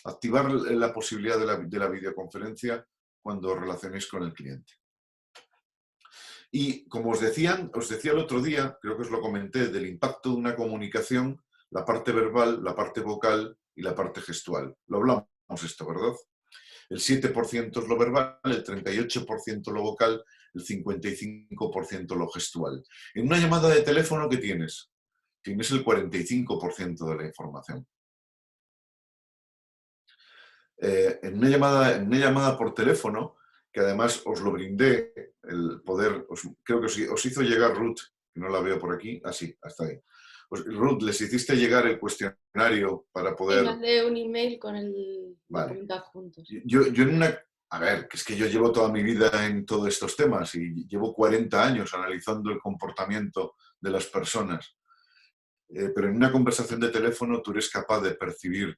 Activar la posibilidad de la videoconferencia cuando os relacionéis con el cliente. Y como os decía el otro día, creo que os lo comenté, del impacto de una comunicación, la parte verbal, la parte vocal y la parte gestual. Lo hablamos esto, ¿verdad? El 7% es lo verbal, el 38% lo vocal, el 55% lo gestual. En una llamada de teléfono, ¿qué tienes? Tienes el 45% de la información. En una llamada por teléfono, que además os lo brindé, el poder, creo que os hizo llegar Ruth, que no la veo por aquí, sí, hasta ahí. Ruth, les hiciste llegar el cuestionario para poder... Sí, mandé un email con el documento adjunto. Yo a ver, que es que yo llevo toda mi vida en todos estos temas y llevo 40 años analizando el comportamiento de las personas. Pero en una conversación de teléfono tú eres capaz de percibir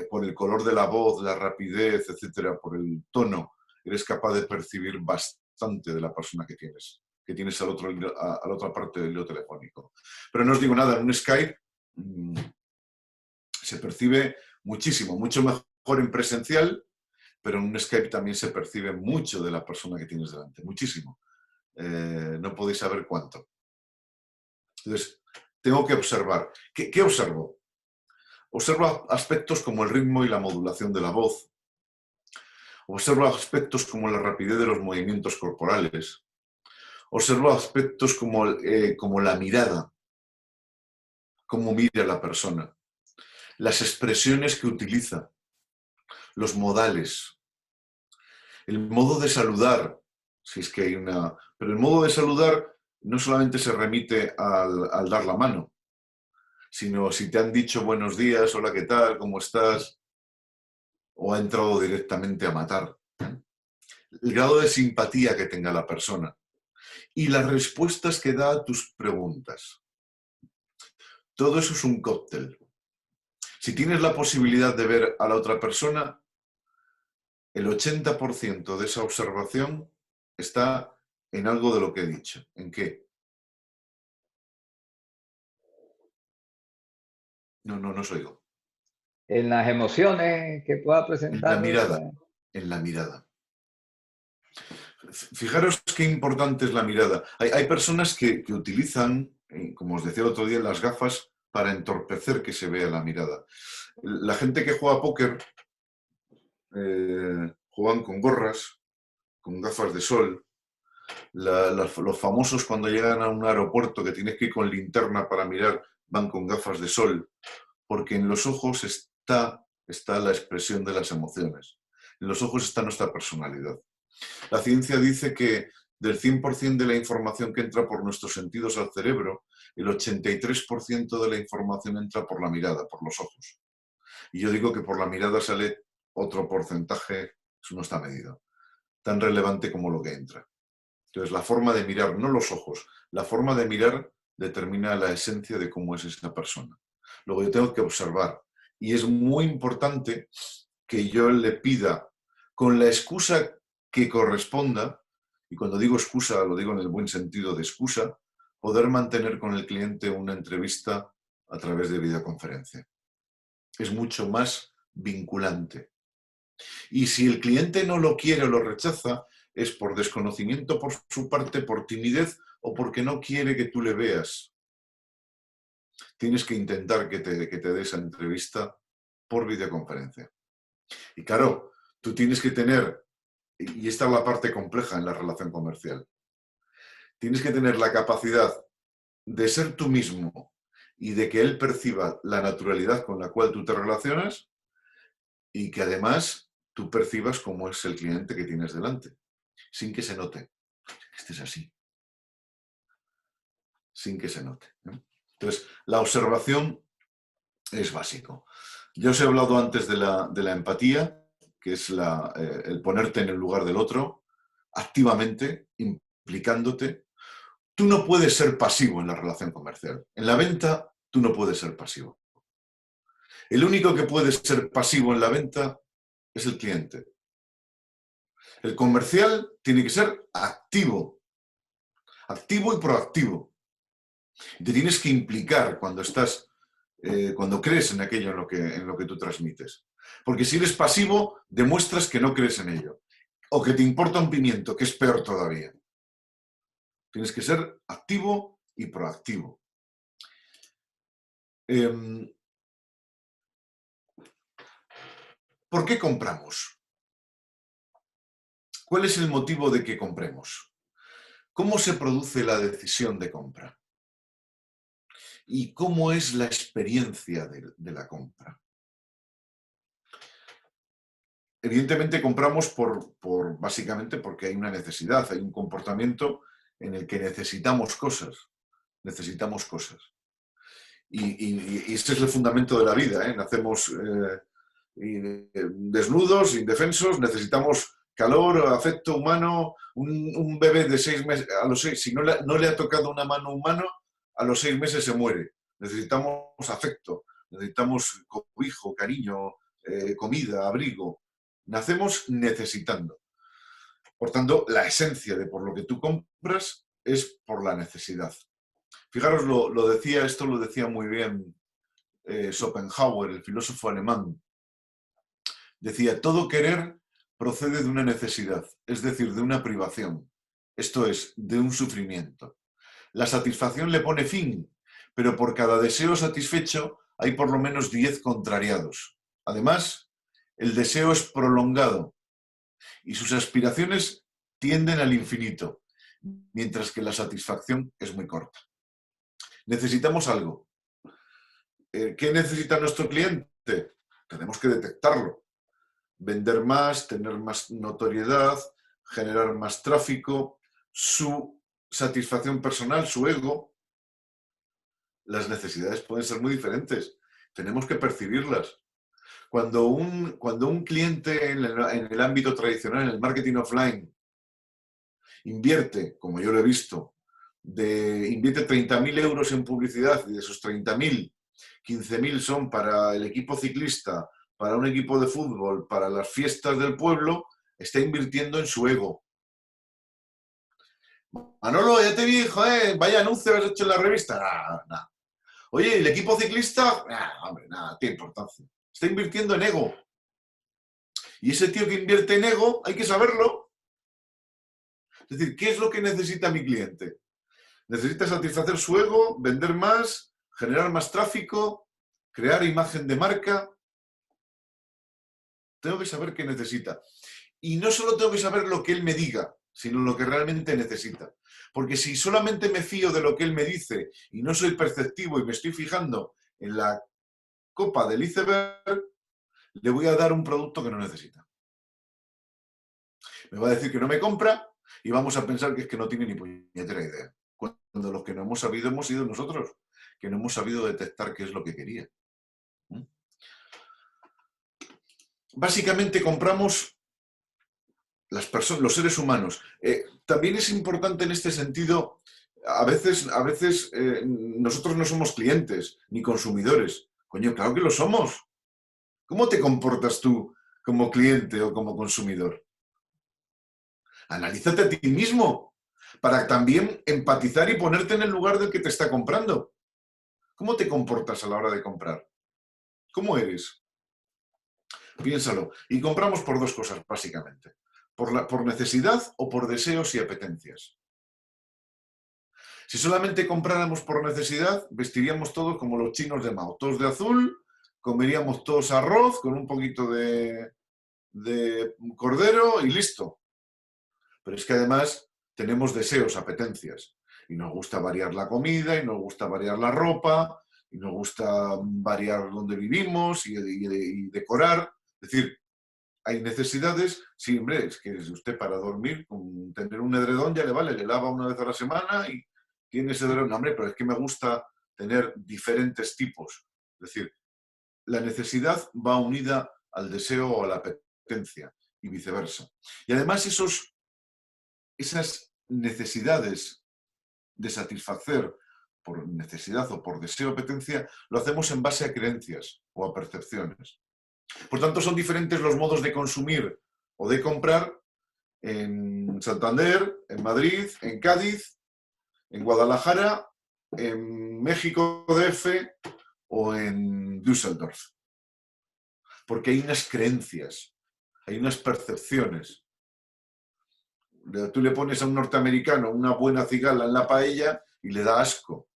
por el color de la voz, la rapidez, etcétera, por el tono, eres capaz de percibir bastante de la persona que tienes a la otra parte del hilo telefónico. Pero no os digo nada, en un Skype se percibe muchísimo, mucho mejor en presencial, pero en un Skype también se percibe mucho de la persona que tienes delante, muchísimo. No podéis saber cuánto. Entonces, tengo que observar. ¿Qué observo? Observo aspectos como el ritmo y la modulación de la voz. Observo aspectos como la rapidez de los movimientos corporales. Observo aspectos como la mirada, cómo mira la persona, las expresiones que utiliza, los modales, el modo de saludar, si es que hay una... Pero el modo de saludar no solamente se remite al dar la mano, sino si te han dicho buenos días, hola, ¿qué tal? ¿Cómo estás? O ha entrado directamente a matar. El grado de simpatía que tenga la persona y las respuestas que da a tus preguntas. Todo eso es un cóctel. Si tienes la posibilidad de ver a la otra persona, el 80% de esa observación está en algo de lo que he dicho. ¿En qué? No os oigo. En las emociones que pueda En la presentar. mirada, en la mirada. Fijaros qué importante es la mirada. Hay personas que utilizan, como os decía el otro día, las gafas para entorpecer que se vea la mirada. La gente que juega póker juegan con gorras, con gafas de sol. Los famosos cuando llegan a un aeropuerto que tienes que ir con linterna para mirar, van con gafas de sol, porque en los ojos está la expresión de las emociones. En los ojos está nuestra personalidad. La ciencia dice que del 100% de la información que entra por nuestros sentidos al cerebro, el 83% de la información entra por la mirada, por los ojos. Y yo digo que por la mirada sale otro porcentaje, eso no está medido, tan relevante como lo que entra. Entonces, la forma de mirar, no los ojos, la forma de mirar determina la esencia de cómo es esa persona. Luego yo tengo que observar. Y es muy importante que yo le pida, con la excusa que corresponda, y cuando digo excusa lo digo en el buen sentido de excusa, poder mantener con el cliente una entrevista a través de videoconferencia. Es mucho más vinculante. Y si el cliente no lo quiere o lo rechaza, es por desconocimiento por su parte, por timidez o porque no quiere que tú le veas. Tienes que intentar que te dé esa entrevista por videoconferencia. Y claro, tú tienes que tener, y esta es la parte compleja en la relación comercial, tienes que tener la capacidad de ser tú mismo y de que él perciba la naturalidad con la cual tú te relacionas y que además tú percibas cómo es el cliente que tienes delante, sin que se note. Este es así. Sin que se note. Entonces, la observación es básico. Yo os he hablado antes de la empatía, que es el ponerte en el lugar del otro, activamente, implicándote. Tú no puedes ser pasivo en la relación comercial. En la venta, tú no puedes ser pasivo. El único que puede ser pasivo en la venta es el cliente. El comercial tiene que ser activo y proactivo. Te tienes que implicar cuando crees en aquello en lo que tú transmites. Porque si eres pasivo, demuestras que no crees en ello. O que te importa un pimiento, que es peor todavía. Tienes que ser activo y proactivo. ¿Por qué compramos? ¿Cuál es el motivo de que compremos? ¿Cómo se produce la decisión de compra? ¿Y cómo es la experiencia de la compra? Evidentemente compramos básicamente porque hay una necesidad, hay un comportamiento en el que necesitamos cosas. Necesitamos cosas. Y este es el fundamento de la vida, ¿eh? Nacemos desnudos, indefensos, necesitamos calor, afecto humano. Un bebé de 6 meses, si no le ha tocado una mano humana, a los 6 meses se muere. Necesitamos afecto, necesitamos cobijo, cariño, comida, abrigo. Nacemos necesitando. Por tanto, la esencia de por lo que tú compras es por la necesidad. Fijaros, esto lo decía muy bien Schopenhauer, el filósofo alemán. Decía, todo querer procede de una necesidad, es decir, de una privación. Esto es, de un sufrimiento. La satisfacción le pone fin, pero por cada deseo satisfecho hay por lo menos 10 contrariados. Además, el deseo es prolongado y sus aspiraciones tienden al infinito, mientras que la satisfacción es muy corta. Necesitamos algo. ¿Qué necesita nuestro cliente? Tenemos que detectarlo. Vender más, tener más notoriedad, generar más tráfico, su satisfacción personal, su ego. Las necesidades pueden ser muy diferentes. Tenemos que percibirlas. Cuando un cliente en el ámbito tradicional, en el marketing offline, invierte, como yo lo he visto, invierte 30.000 euros en publicidad y de esos 30.000, 15.000 son para el equipo ciclista, para un equipo de fútbol, para las fiestas del pueblo, está invirtiendo en su ego. Manolo, ya te vi, joder, vaya anuncio has hecho en la revista. Nada. Oye, ¿el equipo ciclista? Hombre, nada, tiene importancia. Está invirtiendo en ego. Y ese tío que invierte en ego, hay que saberlo. Es decir, ¿qué es lo que necesita mi cliente? Necesita satisfacer su ego, vender más, generar más tráfico, crear imagen de marca. Tengo que saber qué necesita. Y no solo tengo que saber lo que él me diga, sino lo que realmente necesita. Porque si solamente me fío de lo que él me dice y no soy perceptivo y me estoy fijando en la copa del iceberg, le voy a dar un producto que no necesita. Me va a decir que no me compra y vamos a pensar que es que no tiene ni puñetera idea. Cuando los que no hemos sabido hemos sido nosotros, que no hemos sabido detectar qué es lo que quería. Básicamente compramos las personas, los seres humanos. También es importante en este sentido, a veces nosotros no somos clientes ni consumidores. Coño, claro que lo somos. ¿Cómo te comportas tú como cliente o como consumidor? Analízate a ti mismo para también empatizar y ponerte en el lugar del que te está comprando. ¿Cómo te comportas a la hora de comprar? ¿Cómo eres? Piénsalo. Y compramos por dos cosas, básicamente. Por necesidad o por deseos y apetencias. Si solamente compráramos por necesidad, vestiríamos todos como los chinos de Mao, todos de azul, comeríamos todos arroz con un poquito de cordero y listo. Pero es que además tenemos deseos, apetencias, y nos gusta variar la comida, y nos gusta variar la ropa, y nos gusta variar donde vivimos y decorar. Es decir, hay necesidades, sí, hombre, es que usted para dormir, con tener un edredón ya le vale, le lava una vez a la semana y tiene ese edredón. No, hombre, pero es que me gusta tener diferentes tipos. Es decir, la necesidad va unida al deseo o a la apetencia y viceversa. Y además esas necesidades de satisfacer por necesidad o por deseo o apetencia, lo hacemos en base a creencias o a percepciones. Por tanto, son diferentes los modos de consumir o de comprar en Santander, en Madrid, en Cádiz, en Guadalajara, en México DF o en Düsseldorf. Porque hay unas creencias, hay unas percepciones. Tú le pones a un norteamericano una buena cigala en la paella y le da asco.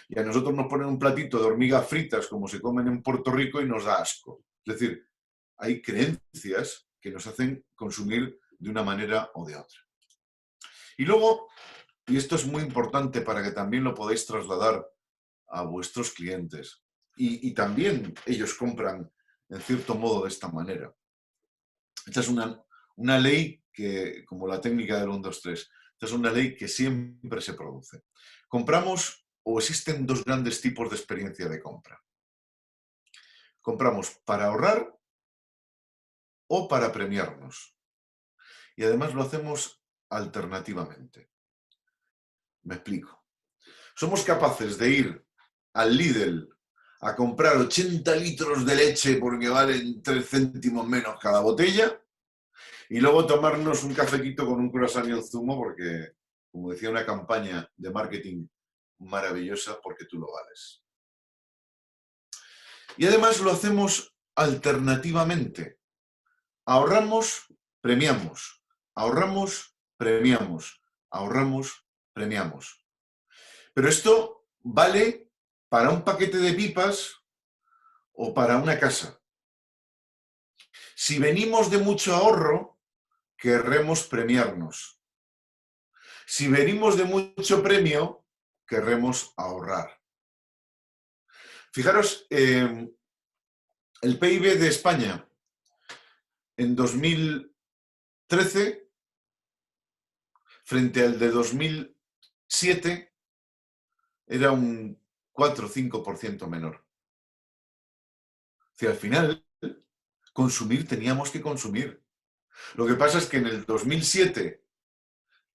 Y a nosotros nos ponen un platito de hormigas fritas como se comen en Puerto Rico y nos da asco. Es decir, hay creencias que nos hacen consumir de una manera o de otra. Y luego, y esto es muy importante para que también lo podáis trasladar a vuestros clientes, y también ellos compran en cierto modo de esta manera. Esta es una ley que, como la técnica del 1, 2, 3, esta es una ley que siempre se produce. Compramos o existen dos grandes tipos de experiencia de compra. Compramos para ahorrar o para premiarnos. Y además lo hacemos alternativamente. Me explico. Somos capaces de ir al Lidl a comprar 80 litros de leche porque valen 3 céntimos menos cada botella y luego tomarnos un cafequito con un croissant y un zumo porque, como decía una campaña de marketing maravillosa, porque tú lo vales. Y además lo hacemos alternativamente. Ahorramos, premiamos. Ahorramos, premiamos. Ahorramos, premiamos. Pero esto vale para un paquete de pipas o para una casa. Si venimos de mucho ahorro, querremos premiarnos. Si venimos de mucho premio, querremos ahorrar. Fijaros, el PIB de España en 2013 frente al de 2007 era un 4 o 5% menor. O sea, al final, consumir teníamos que consumir. Lo que pasa es que en el 2007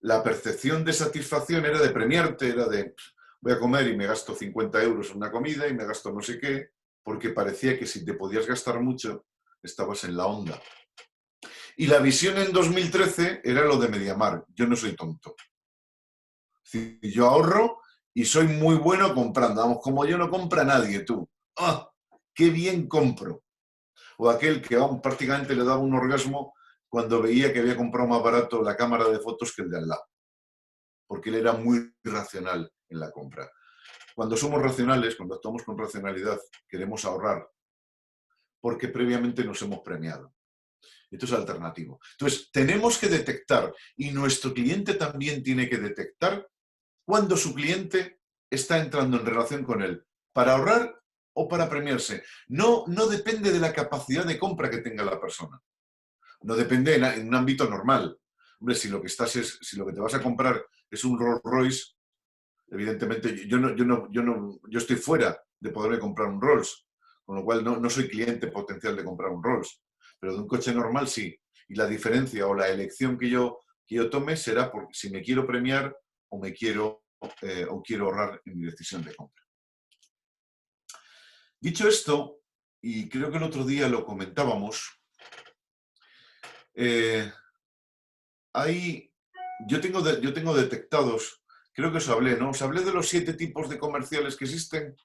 la percepción de satisfacción era de premiarte, era de voy a comer y me gasto 50 euros en una comida y me gasto no sé qué, porque parecía que si te podías gastar mucho, estabas en la onda. Y la visión en 2013 era lo de Mediamar. Yo no soy tonto. Es decir, yo ahorro y soy muy bueno comprando. Vamos, como yo no compra nadie, tú. ¡Ah! ¡Qué bien compro! O aquel que prácticamente le daba un orgasmo cuando veía que había comprado más barato la cámara de fotos que el de al lado. Porque él era muy racional en la compra. Cuando somos racionales, cuando actuamos con racionalidad, queremos ahorrar porque previamente nos hemos premiado. Esto es alternativo. Entonces, tenemos que detectar, y nuestro cliente también tiene que detectar, cuando su cliente está entrando en relación con él, para ahorrar o para premiarse. No, no depende de la capacidad de compra que tenga la persona. No depende en un ámbito normal. Hombre, si lo que te vas a comprar es un Rolls Royce, evidentemente yo estoy fuera de poderme comprar un Rolls, con lo cual no soy cliente potencial de comprar un Rolls, pero de un coche normal sí. Y la diferencia o la elección que yo tome será por si me quiero premiar o quiero ahorrar en mi decisión de compra. Dicho esto, y creo que el otro día lo comentábamos, yo tengo detectados, creo que os hablé, ¿no? Os hablé de los 7 tipos de comerciales que existen.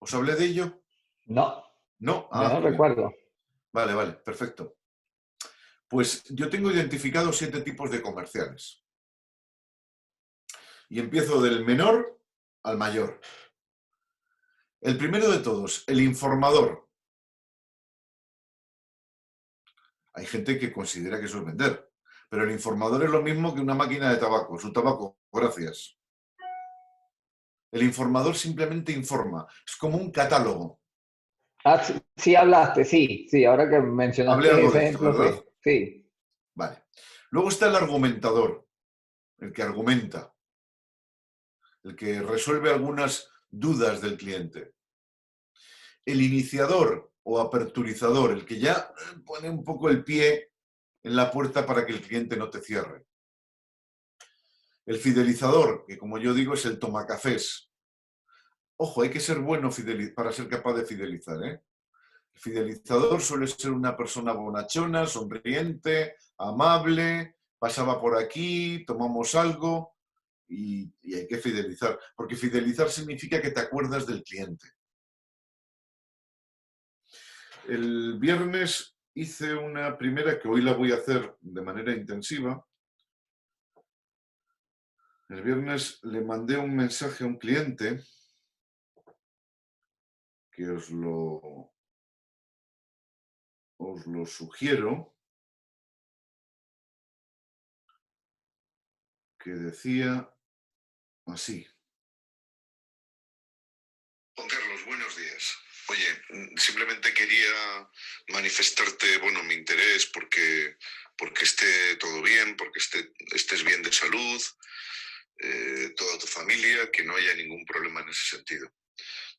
¿Os hablé de ello? No, No. yo no recuerdo. Vale, perfecto. Pues yo tengo identificados 7 tipos de comerciales. Y empiezo del menor al mayor. El primero de todos, el informador. Hay gente que considera que eso es vender, pero el informador es lo mismo que una máquina de tabaco. Su tabaco, gracias. El informador simplemente informa. Es como un catálogo. Ah, sí, sí hablaste, sí, ahora que Hablé mencionaste algo ese de esto, ejemplo, ¿verdad? sí. Vale. Luego está el argumentador, el que argumenta, el que resuelve algunas dudas del cliente. El iniciador o aperturizador, el que ya pone un poco el pie en la puerta para que el cliente no te cierre. El fidelizador, que como yo digo es el tomacafés. Ojo, hay que ser bueno para ser capaz de fidelizar, ¿eh? El fidelizador suele ser una persona bonachona, sonriente, amable, pasaba por aquí, tomamos algo y hay que fidelizar. Porque fidelizar significa que te acuerdas del cliente. El viernes hice una primera que hoy la voy a hacer de manera intensiva. El viernes le mandé un mensaje a un cliente que os lo sugiero, que decía así. Juan Carlos, buenos días. Oye, simplemente quería manifestarte, bueno, mi interés porque esté todo bien, porque estés bien de salud, toda tu familia, que no haya ningún problema en ese sentido.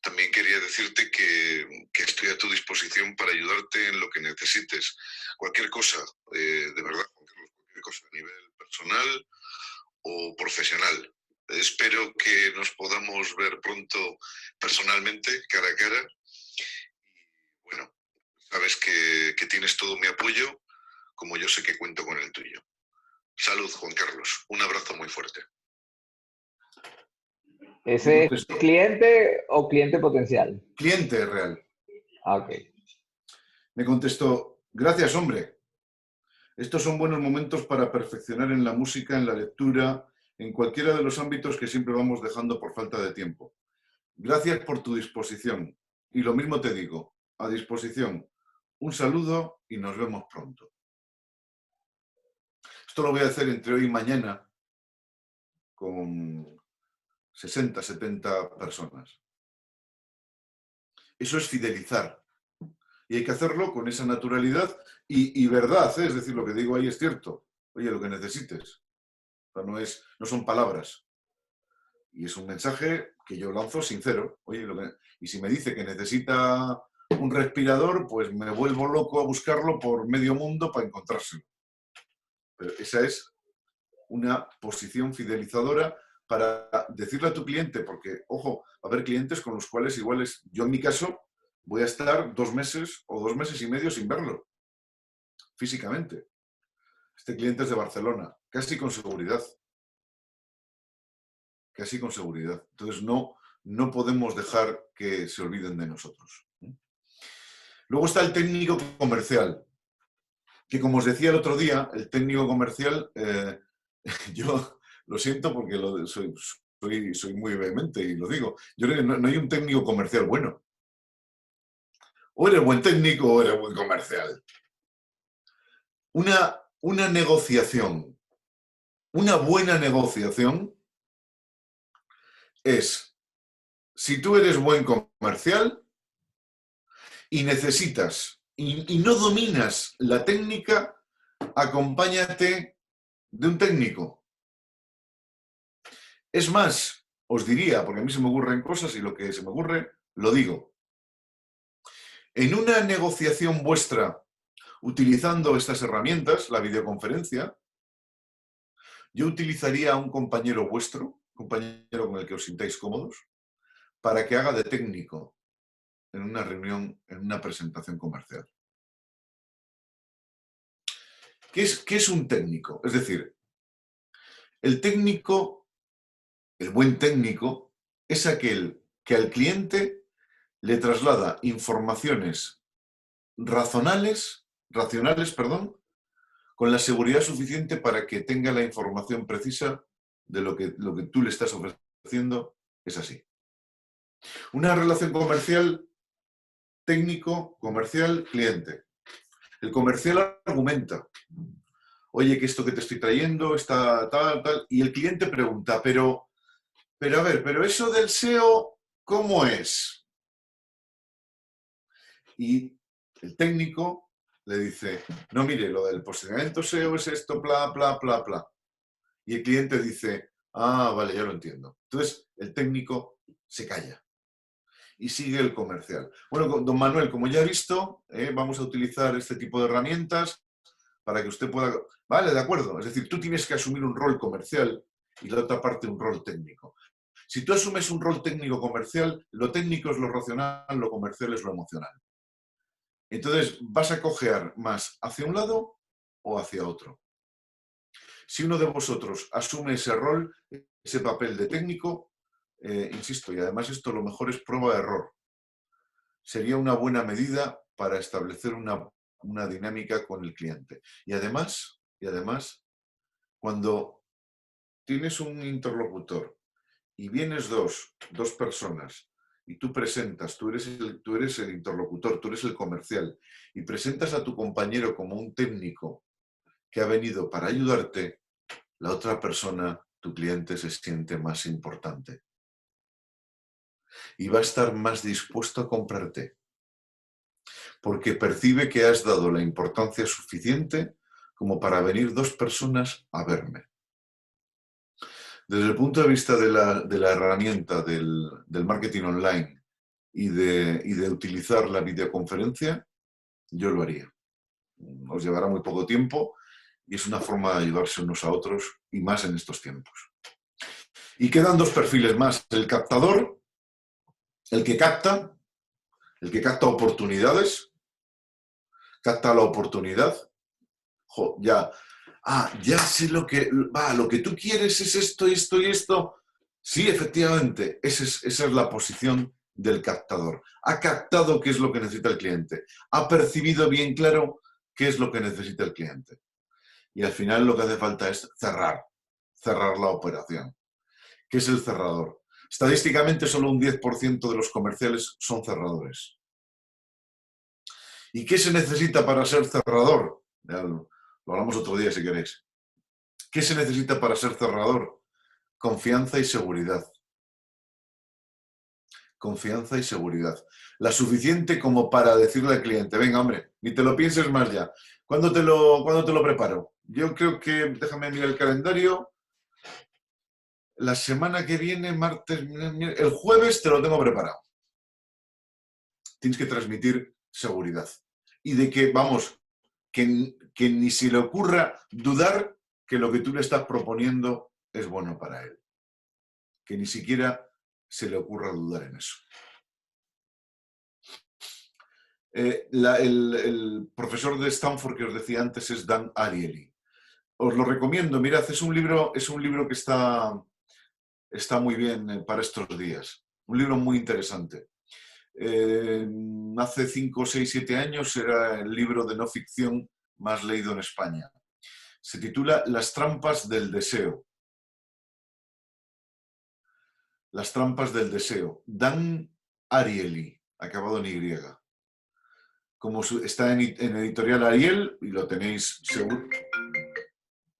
También quería decirte que estoy a tu disposición para ayudarte en lo que necesites. Cualquier cosa, de verdad, Juan Carlos, cualquier cosa a nivel personal o profesional. Espero que nos podamos ver pronto personalmente, cara a cara. Y bueno, sabes que tienes todo mi apoyo, como yo sé que cuento con el tuyo. Salud, Juan Carlos. Un abrazo muy fuerte. ¿Ese es cliente o cliente potencial? Cliente real. Ah, ok. Me contestó, gracias, hombre. Estos son buenos momentos para perfeccionar en la música, en la lectura, en cualquiera de los ámbitos que siempre vamos dejando por falta de tiempo. Gracias por tu disposición. Y lo mismo te digo, a disposición. Un saludo y nos vemos pronto. Esto lo voy a hacer entre hoy y mañana con 60, 70 personas. Eso es fidelizar. Y hay que hacerlo con esa naturalidad y verdad, ¿eh? Es decir, lo que digo ahí es cierto. Oye, lo que necesites. O sea, no son palabras. Y es un mensaje que yo lanzo sincero. Oye, y si me dice que necesita un respirador, pues me vuelvo loco a buscarlo por medio mundo para encontrárselo. Pero esa es una posición fidelizadora para decirle a tu cliente, porque, ojo, va a haber clientes con los cuales yo en mi caso, voy a estar 2 meses o 2 meses y medio sin verlo, físicamente. Este cliente es de Barcelona, casi con seguridad. casi con seguridad. Entonces no podemos dejar que se olviden de nosotros. Luego está el técnico comercial, que como os decía el otro día, el técnico comercial, yo lo siento porque soy muy vehemente y lo digo, yo creo que no hay un técnico comercial bueno. O eres buen técnico o eres buen comercial. Una negociación, una buena negociación es, si tú eres buen comercial y necesitas y no dominas la técnica, acompáñate de un técnico. Es más, os diría, porque a mí se me ocurren cosas y lo que se me ocurre, lo digo. En una negociación vuestra, utilizando estas herramientas, la videoconferencia, yo utilizaría a un compañero vuestro, compañero con el que os sintáis cómodos, para que haga de técnico en una reunión, en una presentación comercial. ¿Qué es un técnico? Es decir, el técnico, el buen técnico, es aquel que al cliente le traslada informaciones racionales, con la seguridad suficiente para que tenga la información precisa de lo que tú le estás ofreciendo es así. Una relación comercial, técnico, comercial, cliente. El comercial argumenta, oye, que esto que te estoy trayendo está tal, y el cliente pregunta, pero a ver, pero eso del SEO, ¿cómo es? Y el técnico le dice, no, mire, lo del posicionamiento SEO es esto, bla, bla, bla, bla. Y el cliente dice, ah, vale, ya lo entiendo. Entonces, el técnico se calla y sigue el comercial. Bueno, don Manuel, como ya he visto, vamos a utilizar este tipo de herramientas para que usted pueda... Vale, de acuerdo. Es decir, tú tienes que asumir un rol comercial y la otra parte un rol técnico. Si tú asumes un rol técnico comercial, lo técnico es lo racional, lo comercial es lo emocional. Entonces, vas a cojear más hacia un lado o hacia otro. Si uno de vosotros asume ese rol, ese papel de técnico, insisto, y además esto lo mejor es prueba de error. Sería una buena medida para establecer una dinámica con el cliente. Y además, cuando tienes un interlocutor y vienes dos personas y tú presentas, tú eres el interlocutor, tú eres el comercial y presentas a tu compañero como un técnico que ha venido para ayudarte, la otra persona, tu cliente, se siente más importante y va a estar más dispuesto a comprarte porque percibe que has dado la importancia suficiente como para venir dos personas a verme. Desde el punto de vista de la herramienta del marketing online y de utilizar la videoconferencia, yo lo haría. Os llevará muy poco tiempo y es una forma de ayudarse unos a otros y más en estos tiempos. Y quedan dos perfiles más. El captador, el que capta oportunidades, capta la oportunidad. Ya sé lo que tú quieres es esto, esto y esto. Sí, efectivamente, esa es la posición del captador. Ha captado qué es lo que necesita el cliente. Ha percibido bien claro qué es lo que necesita el cliente. Y al final lo que hace falta es cerrar la operación. ¿Qué es el cerrador? Estadísticamente solo un 10% de los comerciales son cerradores. ¿Y qué se necesita para ser cerrador? Lo hablamos otro día si queréis. ¿Qué se necesita para ser cerrador? Confianza y seguridad. Confianza y seguridad. La suficiente como para decirle al cliente, venga hombre, ni te lo pienses más ya. ¿Cuándo te lo preparo? Yo creo que, déjame mirar el calendario, la semana que viene, martes, el jueves te lo tengo preparado. Tienes que transmitir seguridad. Y de que, vamos, que ni se le ocurra dudar que lo que tú le estás proponiendo es bueno para él. Que ni siquiera se le ocurra dudar en eso. El profesor de Stanford que os decía antes es Dan Ariely. Os lo recomiendo, mirad, es un libro que está está muy bien para estos días. Un libro muy interesante. Hace 5, 6, 7 años era el libro de no ficción más leído en España. Se titula Las trampas del deseo. Las trampas del deseo. Dan Ariely, acabado en Y. Como está en editorial Ariel, y lo tenéis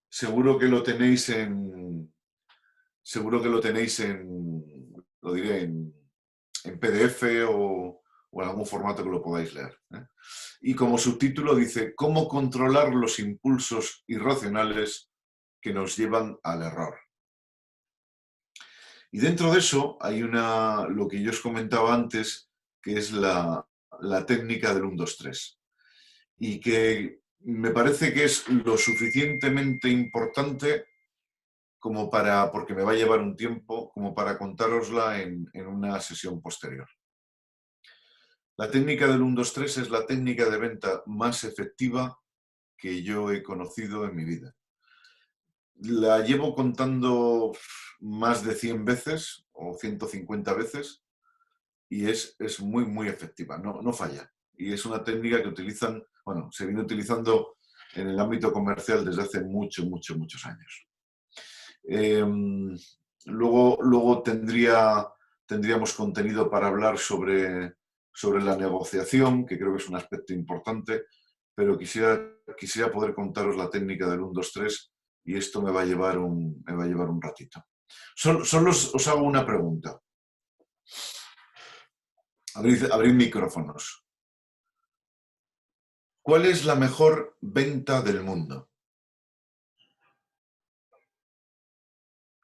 seguro que lo tenéis en... Seguro que lo tenéis lo diré, en PDF o en algún formato que lo podáis leer. Y como subtítulo dice, ¿cómo controlar los impulsos irracionales que nos llevan al error? Y dentro de eso hay lo que yo os comentaba antes, que es la técnica del 1, 2, 3. Y que me parece que es lo suficientemente importante porque me va a llevar un tiempo, como para contárosla en una sesión posterior. La técnica del 1, 2, 3 es la técnica de venta más efectiva que yo he conocido en mi vida. La llevo contando más de 100 veces o 150 veces y es muy, muy efectiva, no falla. Y es una técnica que se viene utilizando en el ámbito comercial desde hace muchos años. Luego tendríamos contenido para hablar sobre la negociación, que creo que es un aspecto importante, pero quisiera poder contaros la técnica del 1, 2, 3 y esto me va a llevar un ratito. Solo os hago una pregunta. Abrid micrófonos. ¿Cuál es la mejor venta del mundo?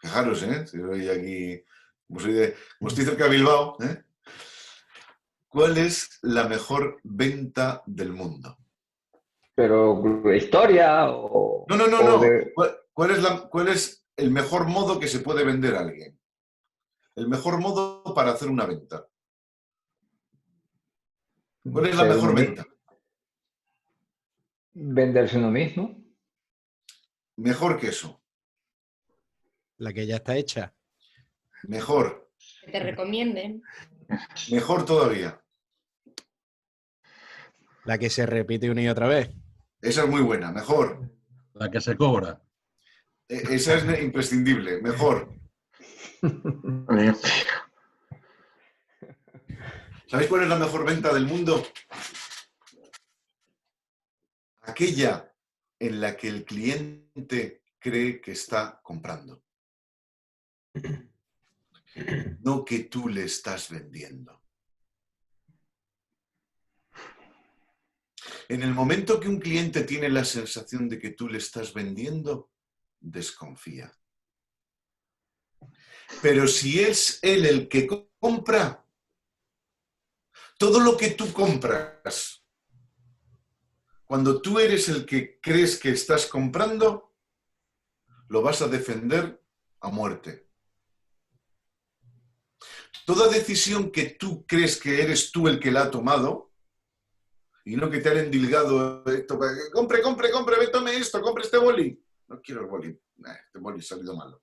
Fijaros, soy aquí, como estoy cerca de Bilbao, ¿Cuál es la mejor venta del mundo? Pero historia o, No. o de... ¿Cuál es el mejor modo que se puede vender a alguien? El mejor modo para hacer una venta. ¿Cuál es la ser mejor uno venta? mismo, venderse uno mismo. Mejor que eso. La que ya está hecha. Mejor. Que te recomienden. Mejor todavía. La que se repite una y otra vez. Esa es muy buena. Mejor. La que se cobra. Esa es imprescindible. Mejor. ¿Sabéis cuál es la mejor venta del mundo? Aquella en la que el cliente cree que está comprando. No que tú le estás vendiendo. En el momento que un cliente tiene la sensación de que tú le estás vendiendo, desconfía. Pero si es él el que compra, todo lo que tú compras, cuando tú eres el que crees que estás comprando, lo vas a defender a muerte. Toda decisión que tú crees que eres tú el que la ha tomado, y no que te han endilgado esto, compre, tome esto, compre este boli. No quiero el boli, este boli ha salido malo.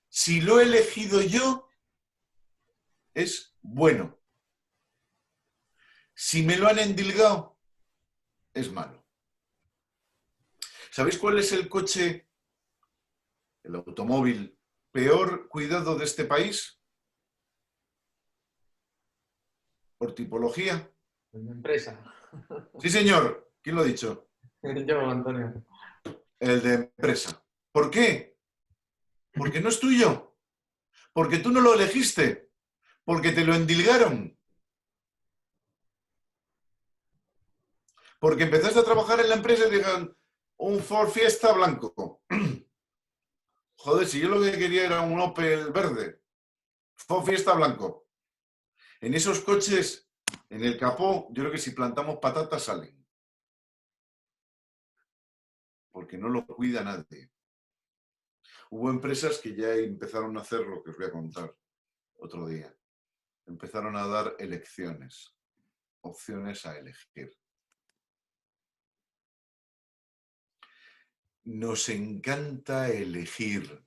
Si lo he elegido yo, es bueno. Si me lo han endilgado, es malo. ¿Sabéis cuál es el coche, el automóvil peor cuidado de este país? Por tipología. ¿De empresa? Sí, señor. ¿Quién lo ha dicho? Yo, Antonio. El de empresa. ¿Por qué? Porque no es tuyo. Porque tú no lo elegiste. Porque te lo endilgaron. Porque empezaste a trabajar en la empresa y dijeron, un Ford Fiesta blanco. Joder, si yo lo que quería era un Opel verde. Ford Fiesta blanco. En esos coches, en el capó, yo creo que si plantamos patatas salen. Porque no lo cuida nadie. Hubo empresas que ya empezaron a hacer lo que os voy a contar otro día. Empezaron a dar elecciones, opciones a elegir. Nos encanta elegir.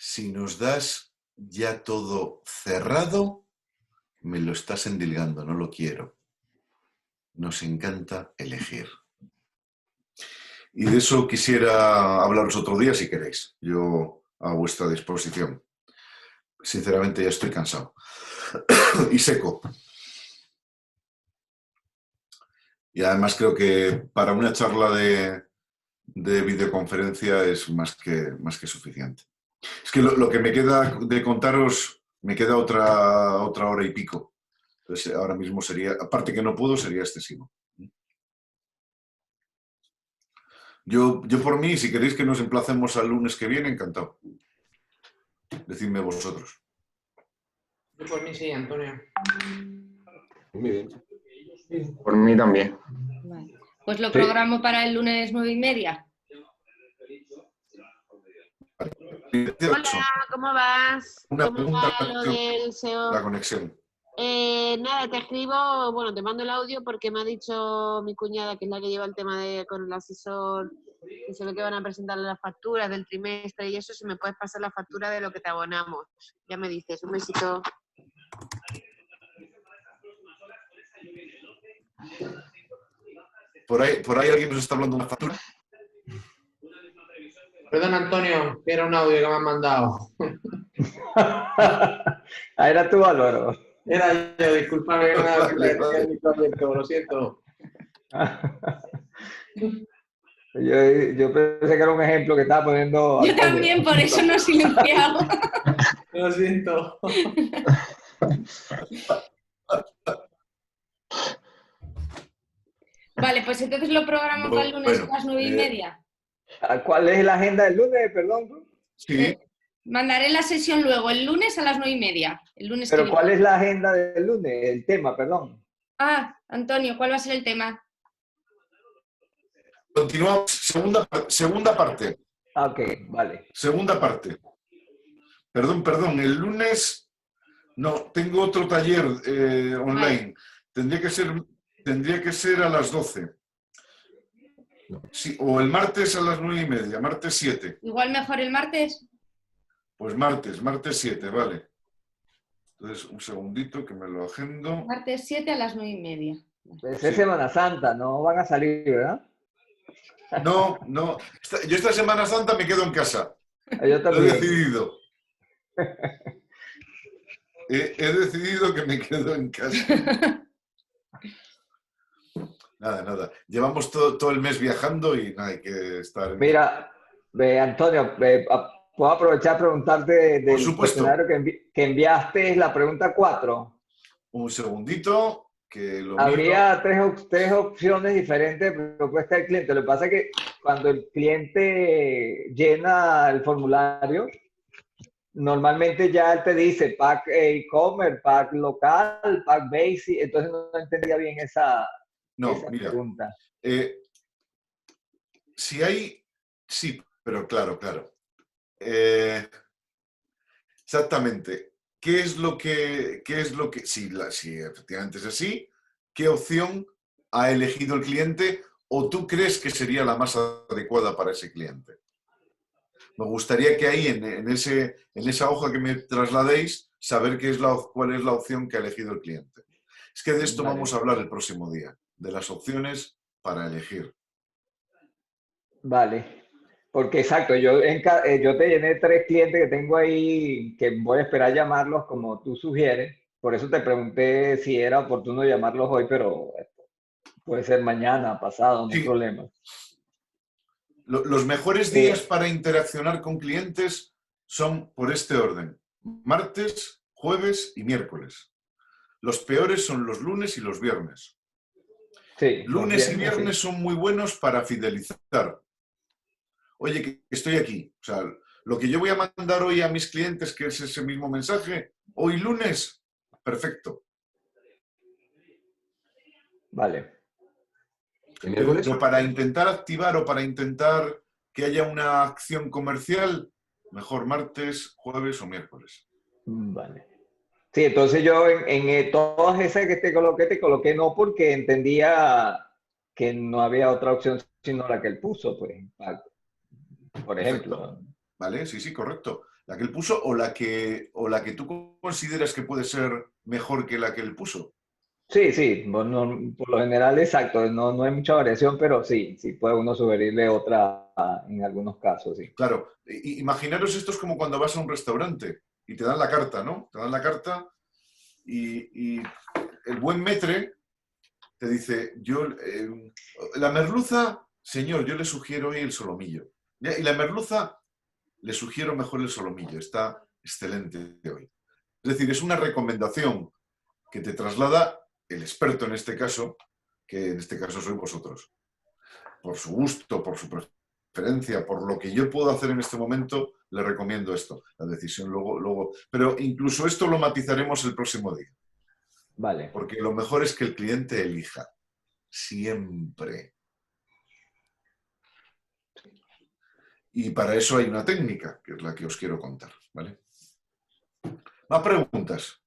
si nos das ya todo cerrado, me lo estás endilgando, no lo quiero. Nos encanta elegir. Y de eso quisiera hablaros otro día si queréis. Yo a vuestra disposición. Sinceramente ya estoy cansado. Y seco. Y además creo que para una charla de videoconferencia es más que suficiente. Es que lo que me queda de contaros, me queda otra hora y pico. Entonces ahora mismo sería, aparte que no puedo, sería excesivo. Yo por mí, si queréis que nos emplacemos al lunes que viene, encantado. Decidme vosotros. Yo por mí sí, Antonio. Muy bien. Por mí también. Vale. Pues lo programo para el lunes 9:30. Hola, ¿cómo vas? Una ¿Cómo pregunta va lo del SEO? la conexión. Nada, te escribo, bueno, te mando el audio porque me ha dicho mi cuñada, que es la que lleva el tema con el asesor, que se ve que van a presentar las facturas del trimestre y eso, si me puedes pasar la factura de lo que te abonamos. Ya me dices, un besito. ¿Por ahí alguien nos está hablando de una factura? Perdón, Antonio, que era un audio que me han mandado. Ah, era tú, Álvaro. Era yo, discúlpame, que Vale, el vale. micro abierto, lo siento. Yo pensé que era un ejemplo que estaba poniendo. Yo Antonio. también, por eso no he silenciado. Lo siento. Vale, pues entonces lo programo para el lunes a las 9:30. ¿Cuál es la agenda del lunes? Perdón. Sí, Mandaré la sesión luego, el lunes a las 9:30. El lunes que Pero viene. ¿cuál es la agenda del lunes? El tema, perdón. Ah, Antonio, ¿cuál va a ser el tema? continuamos. Segunda parte. Ah, ok, vale. Segunda parte. Perdón, el lunes no, tengo otro taller online. Tendría que ser a las 12. Sí, o el martes a las 9:30, martes 7. Igual mejor el martes. Pues martes 7, vale. Entonces, un segundito que me lo agendo. Martes 7 a las 9:30. Pues Sí. es Semana Santa, no van a salir, ¿verdad? No. Yo esta Semana Santa me quedo en casa. Yo Lo he también. decidido. He decidido que me quedo en casa. Nada. Llevamos todo el mes viajando y nada, hay que estar... Mira, Antonio, puedo aprovechar a preguntarte Por del supuesto. cuestionario que enviaste, la pregunta 4. Un segundito, que lo Habría miro. tres opciones diferentes de propuesta del cliente. Lo que pasa es que cuando el cliente llena el formulario, normalmente ya él te dice pack e-commerce, pack local, pack basic. Entonces no entendía bien esa Mira, pregunta. si hay... Sí, pero claro. Exactamente. ¿Qué es lo que si efectivamente es así, qué opción ha elegido el cliente o tú crees que sería la más adecuada para ese cliente? Me gustaría que ahí, en esa hoja que me trasladéis, saber cuál es la opción que ha elegido el cliente. Es que de esto Vale. vamos a hablar el próximo día, de las opciones para elegir. Vale. Porque exacto, yo te llené 3 clientes que tengo ahí que voy a esperar llamarlos como tú sugieres. Por eso te pregunté si era oportuno llamarlos hoy, pero puede ser mañana, pasado, no hay Sí. problema. Los mejores días para interaccionar con clientes son por este orden: martes, jueves y miércoles. Los peores son los lunes y los viernes. Sí, Lunes y viernes sí. son muy buenos para fidelizar. Oye, que estoy aquí. O sea, lo que yo voy a mandar hoy a mis clientes, que es ese mismo mensaje, hoy lunes, perfecto. Vale. ¿El miércoles? Pero para intentar activar o para intentar que haya una acción comercial, mejor martes, jueves o miércoles. Vale. Sí, entonces yo en todas esas que te coloqué no porque entendía que no había otra opción sino la que él puso, pues, por ejemplo. Perfecto. ¿Vale? Sí, correcto. ¿La que él puso o la que tú consideras que puede ser mejor que la que él puso? Sí, sí, por lo general exacto, no hay mucha variación, pero sí, sí puede uno sugerirle otra en algunos casos, sí. Claro, imaginaros esto es como cuando vas a un restaurante y te dan la carta, ¿no? Te dan la carta y el buen maître te dice, la merluza, señor, yo le sugiero hoy el solomillo. Y la merluza, le sugiero mejor el solomillo, está excelente hoy. Es decir, es una recomendación que te traslada el experto en este caso, que en este caso sois vosotros. Por su gusto, por su preferencia, por lo que yo puedo hacer en este momento, le recomiendo esto. La decisión luego. Pero incluso esto lo matizaremos el próximo día. Vale. Porque lo mejor es que el cliente elija. Siempre. Y para eso hay una técnica, que es la que os quiero contar, ¿vale? Más preguntas.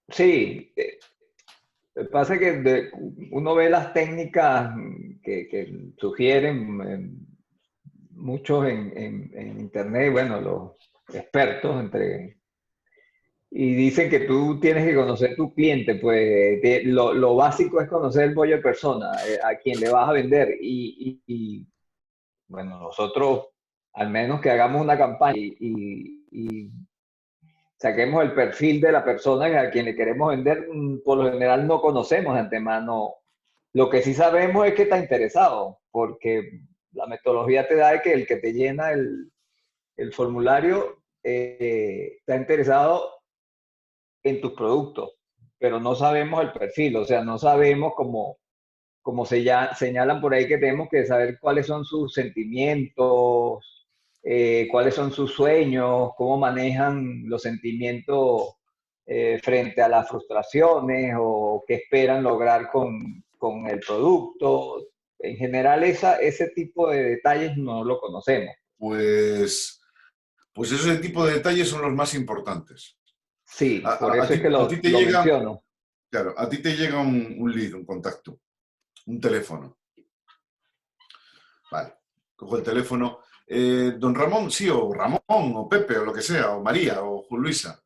Sí, pasa que uno ve las técnicas que sugieren muchos en internet, bueno, los expertos y dicen que tú tienes que conocer tu cliente, pues lo básico es conocer el buyer persona, a quien le vas a vender y bueno, nosotros al menos que hagamos una campaña y saquemos el perfil de la persona a quien le queremos vender, por lo general no conocemos de antemano. Lo que sí sabemos es que está interesado, porque la metodología te da de que el que te llena el formulario está interesado en tus productos, pero no sabemos el perfil, o sea, no sabemos como señalan por ahí que tenemos que saber cuáles son sus sentimientos, cuáles son sus sueños, cómo manejan los sentimientos frente a las frustraciones o qué esperan lograr con el producto. En general, ese tipo de detalles no lo conocemos. Pues ese tipo de detalles son los más importantes. Sí, por A eso es ti, que a ti te lo llega, menciono. claro, a ti te llega un lead, un contacto, un teléfono. Vale, cojo el teléfono. Don Ramón, sí, o Ramón, o Pepe, o lo que sea, o María, o Luisa.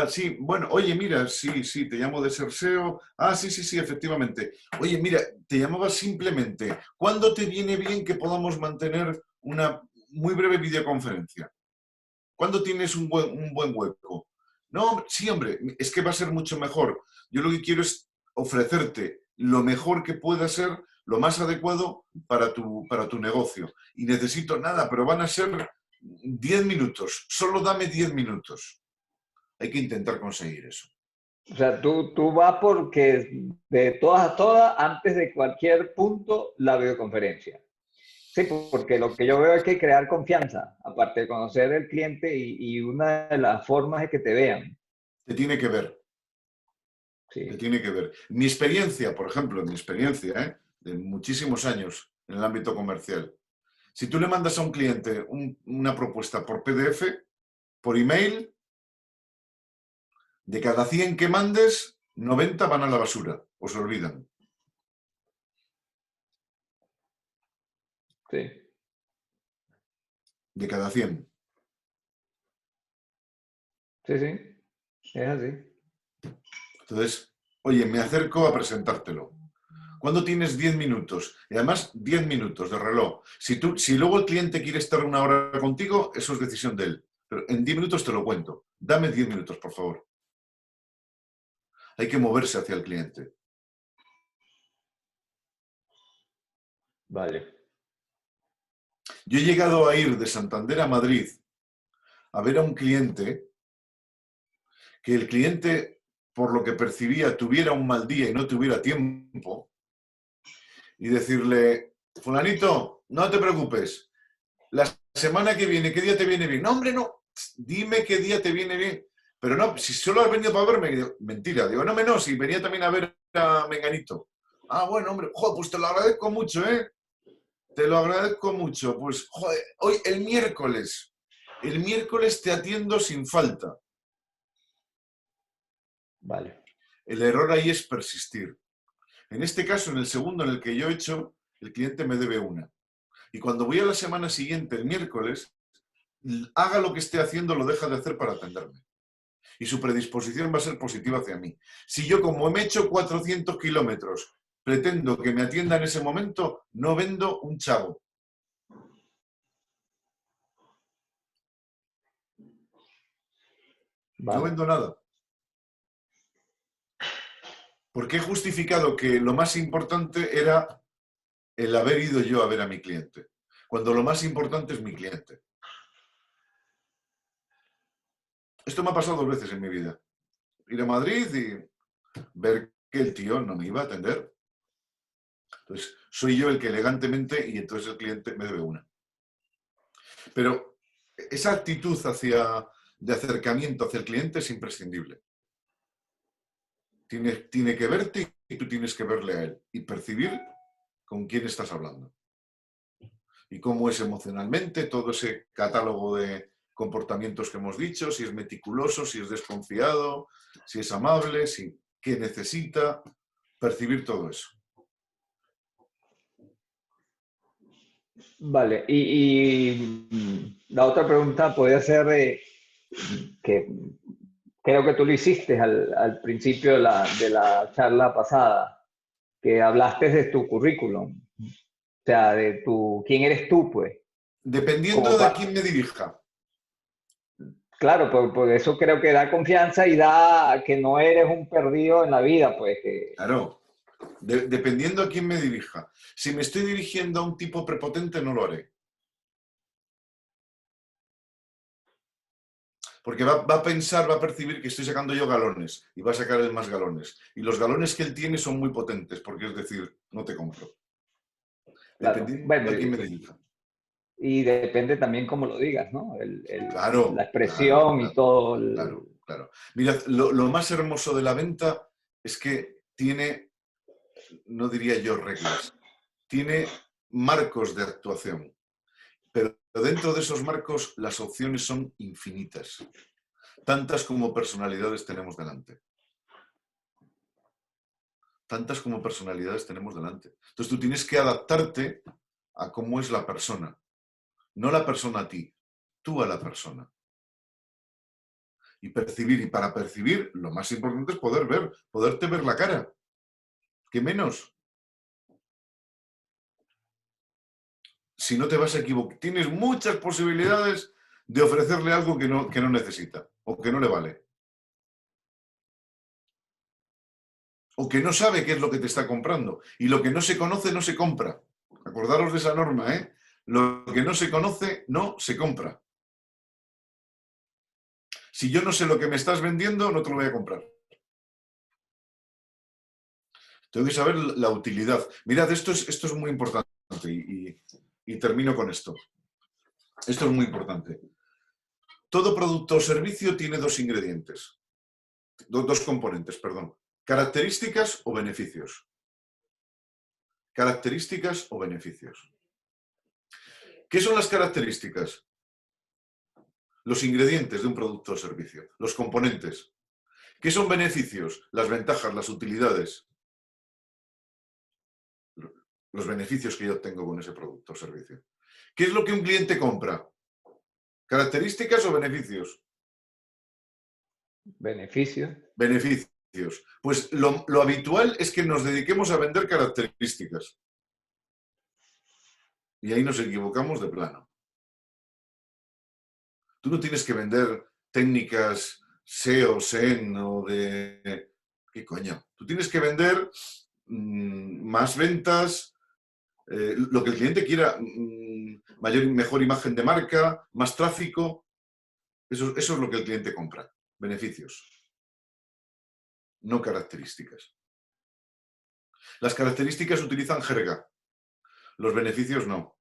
Sí, bueno, oye, mira, sí, te llamo de Serseo. Ah, sí, efectivamente. Oye, mira, te llamaba simplemente. ¿Cuándo te viene bien que podamos mantener una muy breve videoconferencia? ¿Cuándo tienes un buen hueco? No, sí, hombre, es que va a ser mucho mejor. Yo lo que quiero es ofrecerte lo mejor que pueda ser, lo más adecuado para tu negocio. Y necesito nada, pero van a ser 10 minutos. Solo dame 10 minutos. Hay que intentar conseguir eso. O sea, tú vas porque de todas a todas, antes de cualquier punto, la videoconferencia. Sí, porque lo que yo veo es que crear confianza, aparte de conocer el cliente y una de las formas es que te vean. Te tiene que ver. Sí. Te tiene que ver. Mi experiencia, por ejemplo, de muchísimos años en el ámbito comercial. Si tú le mandas a un cliente una propuesta por PDF, por email, de cada 100 que mandes, 90 van a la basura o se olvidan. Sí. De cada 100. Sí, es así. Entonces, oye, me acerco a presentártelo. ¿Cuándo tienes 10 minutos? Y además, 10 minutos de reloj. Si luego el cliente quiere estar una hora contigo, eso es decisión de él. Pero en 10 minutos te lo cuento. Dame 10 minutos, por favor. Hay que moverse hacia el cliente. Vale. Yo he llegado a ir de Santander a Madrid a ver a un cliente que el cliente, por lo que percibía, tuviera un mal día y no tuviera tiempo, y decirle, fulanito, no te preocupes, la semana que viene, ¿qué día te viene bien? No, hombre, no, dime qué día te viene bien. Pero no, si solo has venido para verme, digo, mentira, digo, no, si venía también a ver a Menganito. Ah, bueno, hombre, joder, pues te lo agradezco mucho, ¿eh? Te lo agradezco mucho. Pues, joder, hoy, el miércoles te atiendo sin falta. Vale. El error ahí es persistir. En este caso, en el segundo en el que yo he hecho, el cliente me debe una. Y cuando voy a la semana siguiente, el miércoles, haga lo que esté haciendo, lo deja de hacer para atenderme. Y su predisposición va a ser positiva hacia mí. Si yo, como me he hecho 400 kilómetros, pretendo que me atienda en ese momento, no vendo un chavo. Vale. No vendo nada. Porque he justificado que lo más importante era el haber ido yo a ver a mi cliente, cuando lo más importante es mi cliente. Esto me ha pasado 2 veces en mi vida. Ir a Madrid y ver que el tío no me iba a atender. Entonces, soy yo el que elegantemente, y entonces el cliente me debe una. Pero esa actitud de acercamiento hacia el cliente es imprescindible. Tiene que verte y tú tienes que verle a él y percibir con quién estás hablando. Y cómo es emocionalmente todo ese catálogo de comportamientos que hemos dicho, si es meticuloso, si es desconfiado, si es amable, qué necesita, percibir todo eso. Vale, la otra pregunta puede ser que creo que tú lo hiciste al principio de la charla pasada, que hablaste de tu currículum, o sea, de quién eres tú, pues. Dependiendo de a quién me dirija. Claro, por eso creo que da confianza y da que no eres un perdido en la vida, pues. Claro, dependiendo a quién me dirija. Si me estoy dirigiendo a un tipo prepotente, no lo haré. Porque va a pensar, va a percibir que estoy sacando yo galones y va a sacar él más galones. Y los galones que él tiene son muy potentes, porque es decir, no te compro. Dependiendo Bueno, de quién me dirija. Y depende también cómo lo digas, ¿no? Claro, la expresión claro, y todo. Claro. Mira, lo más hermoso de la venta es que tiene, no diría yo reglas, tiene marcos de actuación. Pero dentro de esos marcos las opciones son infinitas, tantas como personalidades tenemos delante. Tantas como personalidades tenemos delante. Entonces tú tienes que adaptarte a cómo es la persona. No la persona a ti, tú a la persona. Y percibir, y para percibir lo más importante es poderte ver la cara. ¿Qué menos? Si no te vas a equivocar, tienes muchas posibilidades de ofrecerle algo que no necesita o que no le vale. O que no sabe qué es lo que te está comprando. Y lo que no se conoce no se compra. Acordaros de esa norma, ¿eh? Lo que no se conoce no se compra. Si yo no sé lo que me estás vendiendo, no te lo voy a comprar. Tengo que saber la utilidad. Mirad, esto es muy importante y termino con esto. Esto es muy importante. Todo producto o servicio tiene 2 ingredientes. 2 componentes, perdón. Características o beneficios. Características o beneficios. ¿Qué son las características? Los ingredientes de un producto o servicio. Los componentes. ¿Qué son beneficios? Las ventajas, las utilidades. Los beneficios que yo obtengo con ese producto o servicio. ¿Qué es lo que un cliente compra? ¿Características o beneficios? Beneficios. Beneficios. Pues lo habitual es que nos dediquemos a vender características. Y ahí nos equivocamos de plano. Tú no tienes que vender técnicas SEO, SEN o de... ¿Qué coño? Tú tienes que vender más ventas, lo que el cliente quiera, mejor imagen de marca, más tráfico. Eso es lo que el cliente compra. Beneficios. No características. Las características utilizan jerga. Los beneficios no.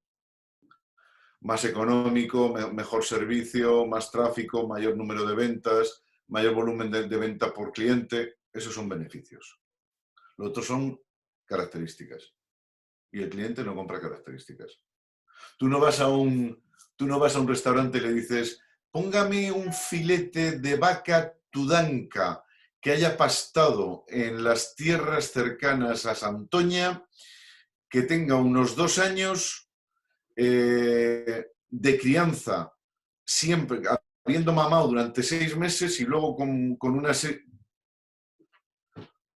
Más económico, mejor servicio, más tráfico, mayor número de ventas, mayor volumen de venta por cliente. Esos son beneficios. Lo otro son características. Y el cliente no compra características. Tú no vas a un restaurante y le dices, póngame un filete de vaca tudanca que haya pastado en las tierras cercanas a Santoña, que tenga unos 2 años de crianza, siempre habiendo mamado durante 6 meses y luego con una...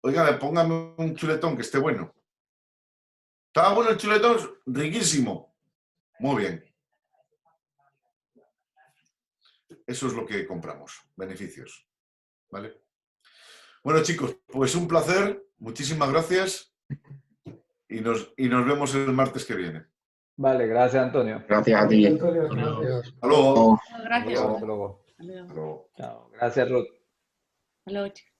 Oiga, póngame un chuletón que esté bueno. ¿Estaba bueno el chuletón? Riquísimo. Muy bien. Eso es lo que compramos, beneficios. ¿Vale? Bueno, chicos, pues un placer. Muchísimas gracias. Y nos vemos el martes que viene. Vale, gracias, Antonio. Gracias a ti. Hasta luego. Gracias. Hasta luego. Hasta luego. Chao. Gracias, Ruth. Hasta luego, chicos.